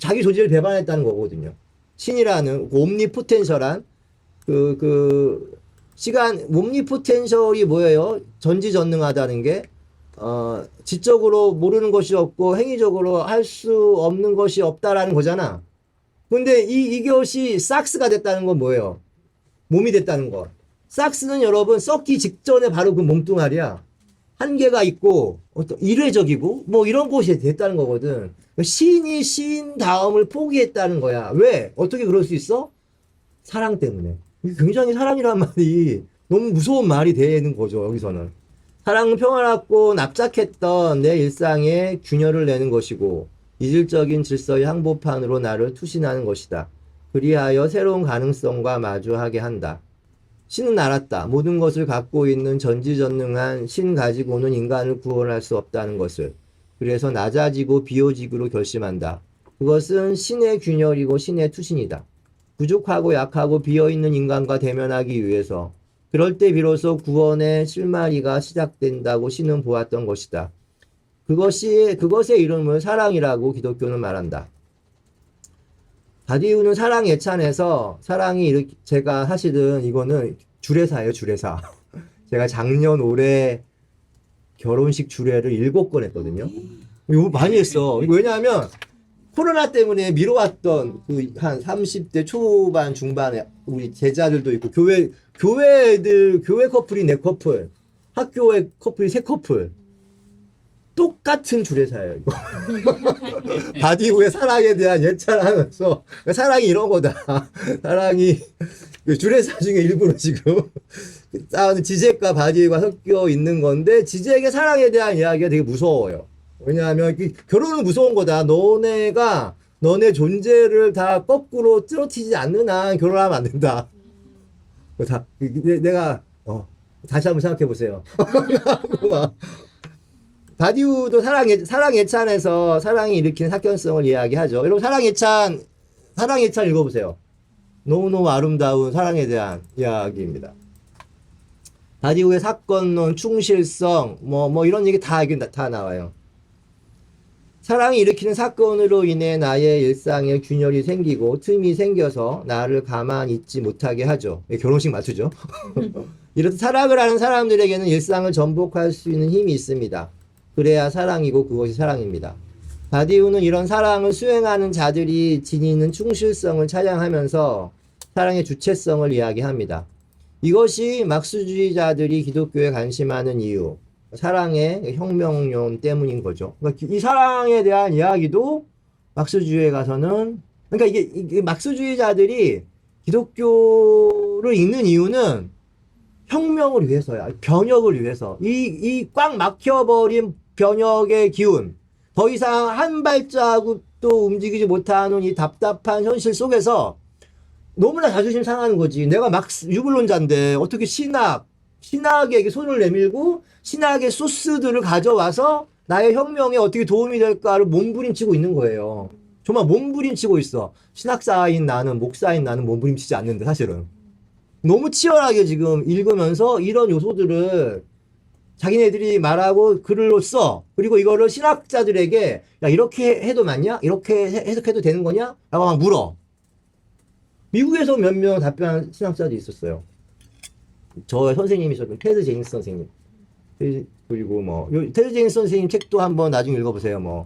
A: 자기 존재를 배반했다는 거거든요. 신이라는 옴니포텐셜한 옴니포텐셜이 뭐예요? 전지전능하다는 게 지적으로 모르는 것이 없고 행위적으로 할 수 없는 것이 없다라는 거잖아. 근데 이것이 삭스가 됐다는 건 뭐예요? 몸이 됐다는 거. 삭스는 여러분 썩기 직전에 바로 그 몸뚱아리야. 한계가 있고 어떤 일회적이고 뭐 이런 것이 됐다는 거거든. 신이 신 다음을 포기했다는 거야. 왜? 어떻게 그럴 수 있어? 사랑 때문에. 굉장히 사랑이란 말이 너무 무서운 말이 되는 거죠. 여기서는. 사랑은 평화롭고 납작했던 내 일상에 균열을 내는 것이고 이질적인 질서의 항복판으로 나를 투신하는 것이다. 그리하여 새로운 가능성과 마주하게 한다. 신은 알았다. 모든 것을 갖고 있는 전지전능한 신 가지고는 인간을 구원할 수 없다는 것을. 그래서 낮아지고 비워지기로 결심한다. 그것은 신의 균열이고 신의 투신이다. 부족하고 약하고 비어있는 인간과 대면하기 위해서 그럴 때 비로소 구원의 실마리가 시작된다고 신은 보았던 것이다. 그것의 이름을 사랑이라고 기독교는 말한다. 바디우는 사랑 예찬에서 사랑이 제가 사실은 이거는 주례사예요, 주례사. 제가 작년 올해 결혼식 주례를 7건 했거든요. 이거 많이 했어. 왜냐하면 코로나 때문에 미뤄왔던 그 한 30대 초반 중반에 우리 제자들도 있고 교회 커플이 4커플, 학교의 커플이 3커플. 똑같은 주례사예요, 이거. 바디우의 사랑에 대한 예찬을 하면서 사랑이 이런 거다. 사랑이 주례사 중에 일부러 지금 싸우는 지젝과 바디가 섞여 있는 건데 지젝의 사랑에 대한 이야기가 되게 무서워요. 왜냐하면 결혼은 무서운 거다. 너네 존재를 다 거꾸로 쓰러뜨리지 않는 한 결혼하면 안 된다. 내가 다시 한번 생각해 보세요. 바디우도 사랑 예찬에서 사랑이 일으키는 사건성을 이야기하죠. 여러분 사랑 예찬 읽어보세요. 너무너무 아름다운 사랑에 대한 이야기입니다. 바디우의 사건론, 충실성, 뭐 이런 얘기 다 나와요. 사랑이 일으키는 사건으로 인해 나의 일상에 균열이 생기고 틈이 생겨서 나를 가만히 있지 못하게 하죠. 결혼식 맞추죠. 이렇듯 사랑을 하는 사람들에게는 일상을 전복할 수 있는 힘이 있습니다. 그래야 사랑이고 그것이 사랑입니다. 바디우는 이런 사랑을 수행하는 자들이 지니는 충실성을 찬양하면서 사랑의 주체성을 이야기합니다. 이것이 막수주의자들이 기독교에 관심하는 이유, 사랑의 혁명론 때문인 거죠. 그러니까 이 사랑에 대한 이야기도 막스주의에 가서는, 그러니까 이게 막스주의자들이 기독교를 읽는 이유는 혁명을 위해서야. 변혁을 위해서. 이 꽉 막혀버린 변혁의 기운, 더 이상 한 발자국도 움직이지 못하는 이 답답한 현실 속에서 너무나 자존심 상하는 거지. 내가 유불론자인데 어떻게 신학에게 손을 내밀고 신학의 소스들을 가져와서 나의 혁명에 어떻게 도움이 될까를 몸부림치고 있는 거예요. 정말 몸부림치고 있어. 신학자인 나는, 목사인 나는 몸부림치지 않는데 사실은. 너무 치열하게 지금 읽으면서 이런 요소들을 자기네들이 말하고 글을 써. 그리고 이거를 신학자들에게 야 이렇게 해도 맞냐? 이렇게 해석해도 되는 거냐? 라고 막 물어. 미국에서 몇 명 답변한 신학자들이 있었어요. 저 선생님이셨던 테드 제임스 선생님. 그리고 테드 제임스 선생님 책도 한번 나중에 읽어보세요.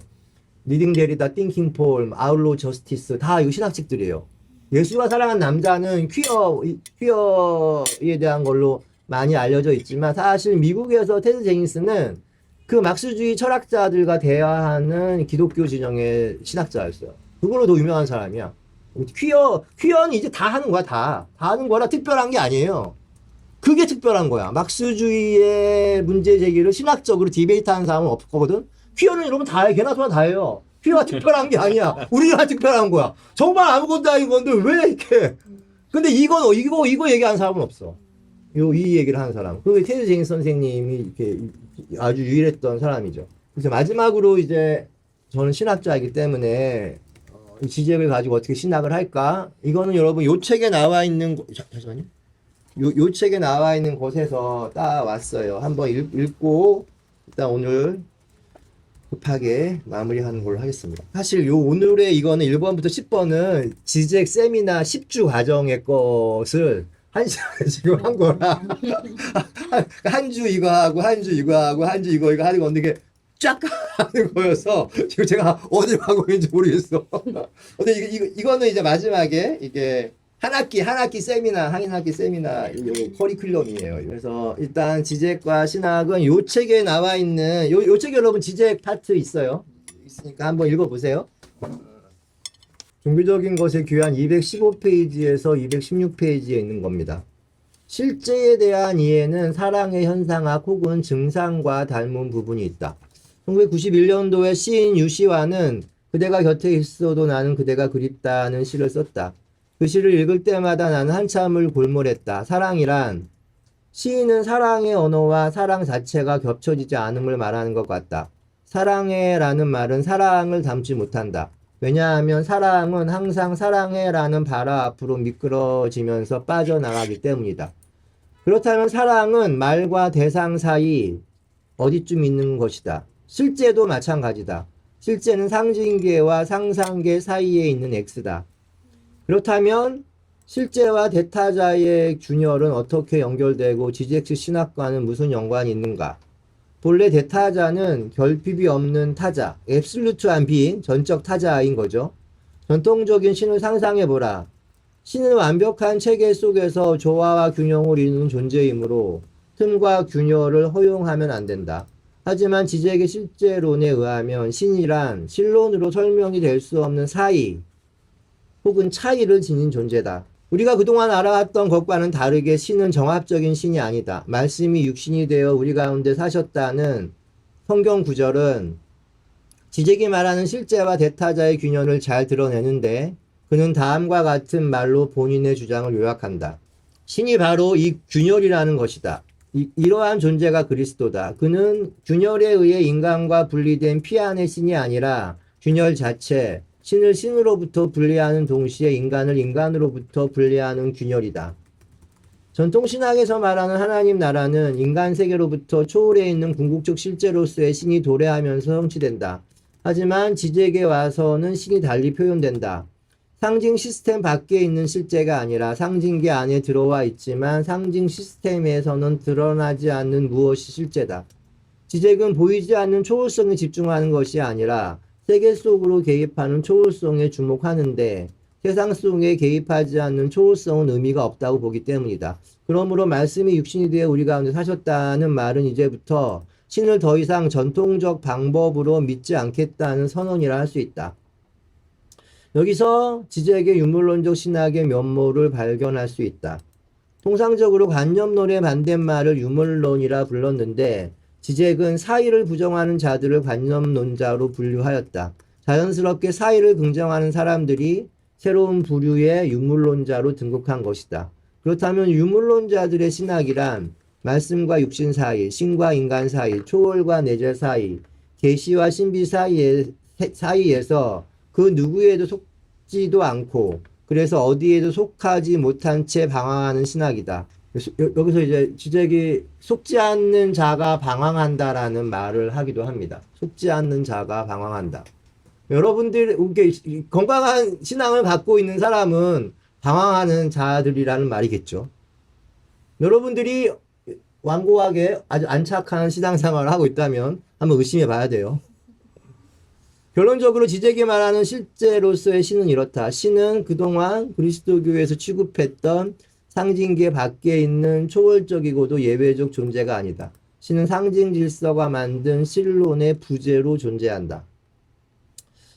A: 리딩 데리다, 띵킹 폴, 아울로 저스티스 다 이거 신학책들이에요. 예수가 사랑한 남자는 퀴어에 대한 걸로 많이 알려져 있지만 사실 미국에서 테드 제임스는 그 막스주의 철학자들과 대화하는 기독교 진영의 신학자였어요. 그걸로 더 유명한 사람이야. 퀴어는 이제 다 하는 거야, 다 하는 거라 특별한 게 아니에요. 그게 특별한 거야. 막스주의의 문제 제기를 신학적으로 디베이트하는 사람은 없거든. 퀴어는 여러분 다 해. 개나 소나 다 해요. 퀴어가 특별한 게 아니야. 우리가 특별한 거야. 정말 아무것도 아닌 건데 왜 이렇게. 근데 이거 얘기하는 사람은 없어. 이 얘기를 하는 사람. 그게 테드 제임스 선생님이 이렇게 아주 유일했던 사람이죠. 그래서 마지막으로 이제 저는 신학자이기 때문에 이 지적을 가지고 어떻게 신학을 할까? 이거는 여러분 요 책에 나와 있는 잠시만요. 요 책에 나와 있는 곳에서 따왔어요. 한번 읽고 일단 오늘 급하게 마무리하는 걸로 하겠습니다. 사실 오늘의 이거는 1번부터 10번은 지적 세미나 10주 과정의 것을 한 시간에 지금 한 거라 한 주 이거 하고 한 주 이거 하고 한 주 이거 하는 건데 이게 쫙 하는 거여서 지금 제가 어디 가고 있는지 모르겠어. 근데 이거는 이제 마지막에 이게 한 학기 세미나 커리큘럼이에요. 그래서 일단 지젝과 신학은 요 책에 나와 있는 요 책에 여러분 지젝 파트 있어요. 있으니까 한번 읽어보세요. 종교적인 것에 귀한 215페이지에서 216페이지에 있는 겁니다. 실제에 대한 이해는 사랑의 현상학 혹은 증상과 닮은 부분이 있다. 1991년도에 시인 유시화는 그대가 곁에 있어도 나는 그대가 그립다는 시를 썼다. 그 시를 읽을 때마다 나는 한참을 골몰했다. 사랑이란 시인은 사랑의 언어와 사랑 자체가 겹쳐지지 않음을 말하는 것 같다. 사랑해라는 말은 사랑을 담지 못한다. 왜냐하면 사랑은 항상 사랑해라는 발화 앞으로 미끄러지면서 빠져나가기 때문이다. 그렇다면 사랑은 말과 대상 사이 어디쯤 있는 것이다. 실제도 마찬가지다. 실제는 상징계와 상상계 사이에 있는 X다. 그렇다면 실제와 대타자의 균열은 어떻게 연결되고 지젝스 신학과는 무슨 연관이 있는가? 본래 대타자는 결핍이 없는 타자, 앱솔루트한 비인, 전적 타자인 거죠. 전통적인 신을 상상해보라. 신은 완벽한 체계 속에서 조화와 균형을 이루는 존재이므로 틈과 균열을 허용하면 안 된다. 하지만 지젝의 실제론에 의하면 신이란 실론으로 설명이 될 수 없는 사이 혹은 차이를 지닌 존재다. 우리가 그동안 알아왔던 것과는 다르게 신은 정합적인 신이 아니다. 말씀이 육신이 되어 우리 가운데 사셨다는 성경 구절은 지적이 말하는 실제와 대타자의 균형을 잘 드러내는데 그는 다음과 같은 말로 본인의 주장을 요약한다. 신이 바로 이 균열이라는 것이다. 이러한 존재가 그리스도다. 그는 균열에 의해 인간과 분리된 피안의 신이 아니라 균열 자체, 신을 신으로부터 분리하는 동시에 인간을 인간으로부터 분리하는 균열이다. 전통신학에서 말하는 하나님 나라는 인간 세계로부터 초월해 있는 궁극적 실제로서의 신이 도래하면서 성취된다. 하지만 지적에 와서는 신이 달리 표현된다. 상징 시스템 밖에 있는 실제가 아니라 상징계 안에 들어와 있지만 상징 시스템에서는 드러나지 않는 무엇이 실제다. 지적은 보이지 않는 초월성에 집중하는 것이 아니라 세계 속으로 개입하는 초월성에 주목하는데 세상 속에 개입하지 않는 초월성은 의미가 없다고 보기 때문이다. 그러므로 말씀이 육신이 되어 우리 가운데 사셨다는 말은 이제부터 신을 더 이상 전통적 방법으로 믿지 않겠다는 선언이라 할 수 있다. 여기서 지적의 유물론적 신학의 면모를 발견할 수 있다. 통상적으로 관념론의 반대말을 유물론이라 불렀는데 지적은 사의를 부정하는 자들을 관념론자로 분류하였다. 자연스럽게 사의를 긍정하는 사람들이 새로운 부류의 유물론자로 등극한 것이다. 그렇다면 유물론자들의 신학이란 말씀과 육신 사이, 신과 인간 사이, 초월과 내재 사이, 계시와 신비 사이에서 그 누구에도 속지도 않고 그래서 어디에도 속하지 못한 채 방황하는 신학이다. 여기서 이제 지적이 속지 않는 자가 방황한다라는 말을 하기도 합니다. 속지 않는 자가 방황한다. 여러분들 건강한 신앙을 갖고 있는 사람은 방황하는 자들이라는 말이겠죠. 여러분들이 완고하게 아주 안착한 신앙생활을 하고 있다면 한번 의심해 봐야 돼요. 결론적으로 지적이 말하는 실제로서의 신은 이렇다. 신은 그동안 그리스도교에서 취급했던 상징계 밖에 있는 초월적이고도 예외적 존재가 아니다. 신은 상징 질서가 만든 신론의 부재로 존재한다.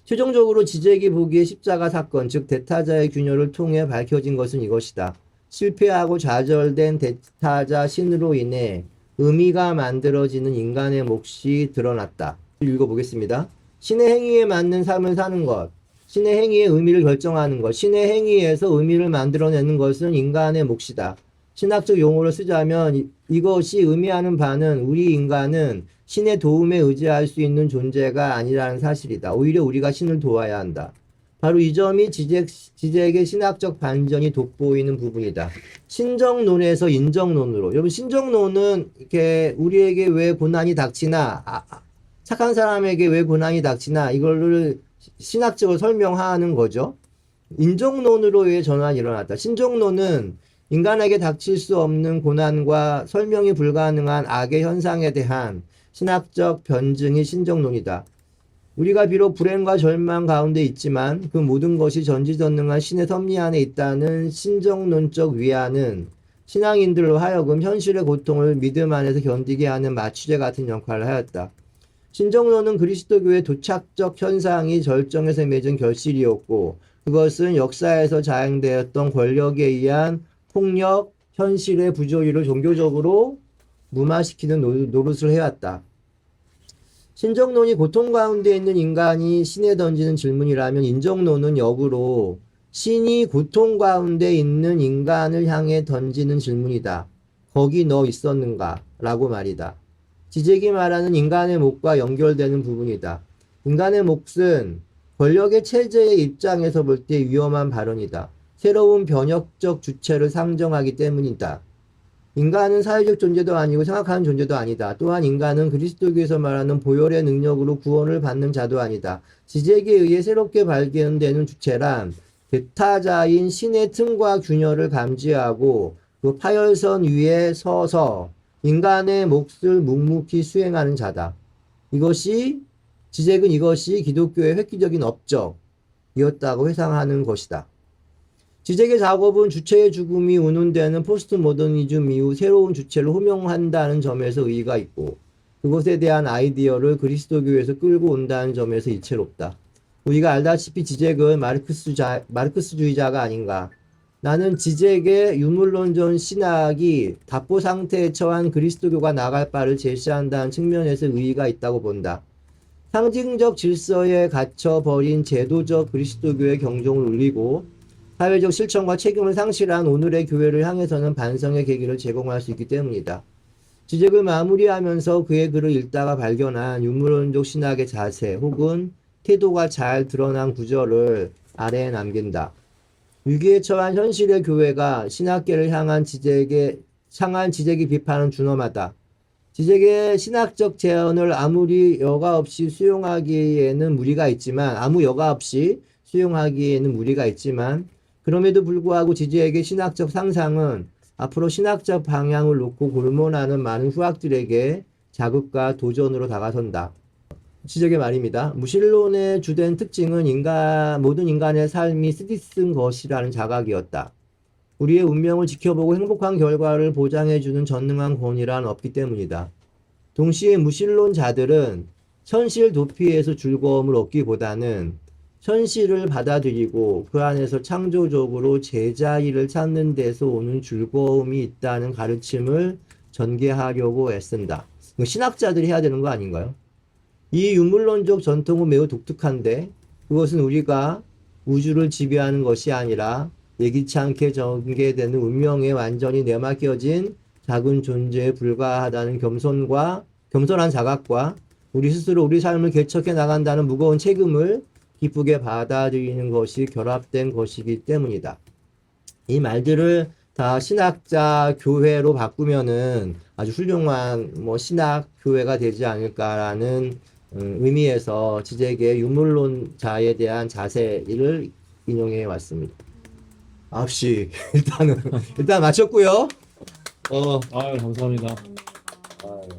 A: 최종적으로 지적이 보기에 십자가 사건, 즉 대타자의 균열을 통해 밝혀진 것은 이것이다. 실패하고 좌절된 대타자 신으로 인해 의미가 만들어지는 인간의 몫이 드러났다. 읽어보겠습니다. 신의 행위에 맞는 삶을 사는 것, 신의 행위의 의미를 결정하는 것, 신의 행위에서 의미를 만들어내는 것은 인간의 몫이다. 신학적 용어를 쓰자면 이것이 의미하는 바는 우리 인간은 신의 도움에 의지할 수 있는 존재가 아니라는 사실이다. 오히려 우리가 신을 도와야 한다. 바로 이 점이 지적의 신학적 반전이 돋보이는 부분이다. 신정론에서 인정론으로. 여러분, 신정론은 이렇게 우리에게 왜 고난이 닥치나, 착한 사람에게 왜 고난이 닥치나, 이거를 신학적으로 설명하는 거죠. 인정론으로의 전환이 일어났다. 신정론은 인간에게 닥칠 수 없는 고난과 설명이 불가능한 악의 현상에 대한 신학적 변증이 신정론이다. 우리가 비록 불행과 절망 가운데 있지만 그 모든 것이 전지전능한 신의 섭리 안에 있다는 신정론적 위안은 신앙인들로 하여금 현실의 고통을 믿음 안에서 견디게 하는 마취제 같은 역할을 하였다. 신정론은 그리스도교의 도착적 현상이 절정에서 맺은 결실이었고 그것은 역사에서 자행되었던 권력에 의한 폭력, 현실의 부조리를 종교적으로 무마시키는 노릇을 해왔다. 신정론이 고통 가운데 있는 인간이 신에 던지는 질문이라면 인정론은 역으로 신이 고통 가운데 있는 인간을 향해 던지는 질문이다. 거기 너 있었는가? 라고 말이다. 지적이 말하는 인간의 몫과 연결되는 부분이다. 인간의 몫은 권력의 체제의 입장에서 볼 때 위험한 발언이다. 새로운 변혁적 주체를 상정하기 때문이다. 인간은 사회적 존재도 아니고 생각하는 존재도 아니다. 또한 인간은 그리스도교에서 말하는 보혈의 능력으로 구원을 받는 자도 아니다. 지적에 의해 새롭게 발견되는 주체란 대타자인 신의 틈과 균열을 감지하고 그 파열선 위에 서서 인간의 몫을 묵묵히 수행하는 자다. 지적은 이것이 기독교의 획기적인 업적이었다고 회상하는 것이다. 지적의 작업은 주체의 죽음이 운운되는 포스트 모더니즘 이후 새로운 주체를 호명한다는 점에서 의의가 있고 그것에 대한 아이디어를 그리스도교에서 끌고 온다는 점에서 이채롭다. 우리가 알다시피 지적은 마르크스주의자가 아닌가. 나는 지적의 유물론전 신학이 답보 상태에 처한 그리스도교가 나갈 바를 제시한다는 측면에서 의의가 있다고 본다. 상징적 질서에 갇혀버린 제도적 그리스도교의 경종을 울리고 사회적 실천과 책임을 상실한 오늘의 교회를 향해서는 반성의 계기를 제공할 수 있기 때문이다. 지적을 마무리하면서 그의 글을 읽다가 발견한 유물론적 신학의 자세 혹은 태도가 잘 드러난 구절을 아래에 남긴다. 위기에 처한 현실의 교회가 신학계를 향한 지적의 비판은 준엄하다. 지적의 신학적 제언을 아무 여과 없이 수용하기에는 무리가 있지만 그럼에도 불구하고 지적의 신학적 상상은 앞으로 신학적 방향을 놓고 골몰하는 많은 후학들에게 자극과 도전으로 다가선다. 지적의 말입니다. 무신론의 주된 특징은 모든 인간의 삶이 쓰디쓴 것이라는 자각이었다. 우리의 운명을 지켜보고 행복한 결과를 보장해주는 전능한 권위란 없기 때문이다. 동시에 무신론자들은 현실 도피에서 즐거움을 얻기보다는 현실을 받아들이고 그 안에서 창조적으로 제자리를 찾는 데서 오는 즐거움이 있다는 가르침을 전개하려고 애쓴다. 이거 신학자들이 해야 되는 거 아닌가요? 이 유물론적 전통은 매우 독특한데 그것은 우리가 우주를 지배하는 것이 아니라 예기치 않게 전개되는 운명에 완전히 내맡겨진 작은 존재에 불과하다는 겸손한 자각과 우리 스스로 우리 삶을 개척해 나간다는 무거운 책임을 기쁘게 받아들이는 것이 결합된 것이기 때문이다. 이 말들을 다 신학자 교회로 바꾸면은 아주 훌륭한 신학 교회가 되지 않을까라는 의미에서 지적의 유물론자에 대한 자세를 인용해 왔습니다. 9시 일단 마쳤고요.
B: 아유, 감사합니다.
C: 감사합니다.
B: 아유.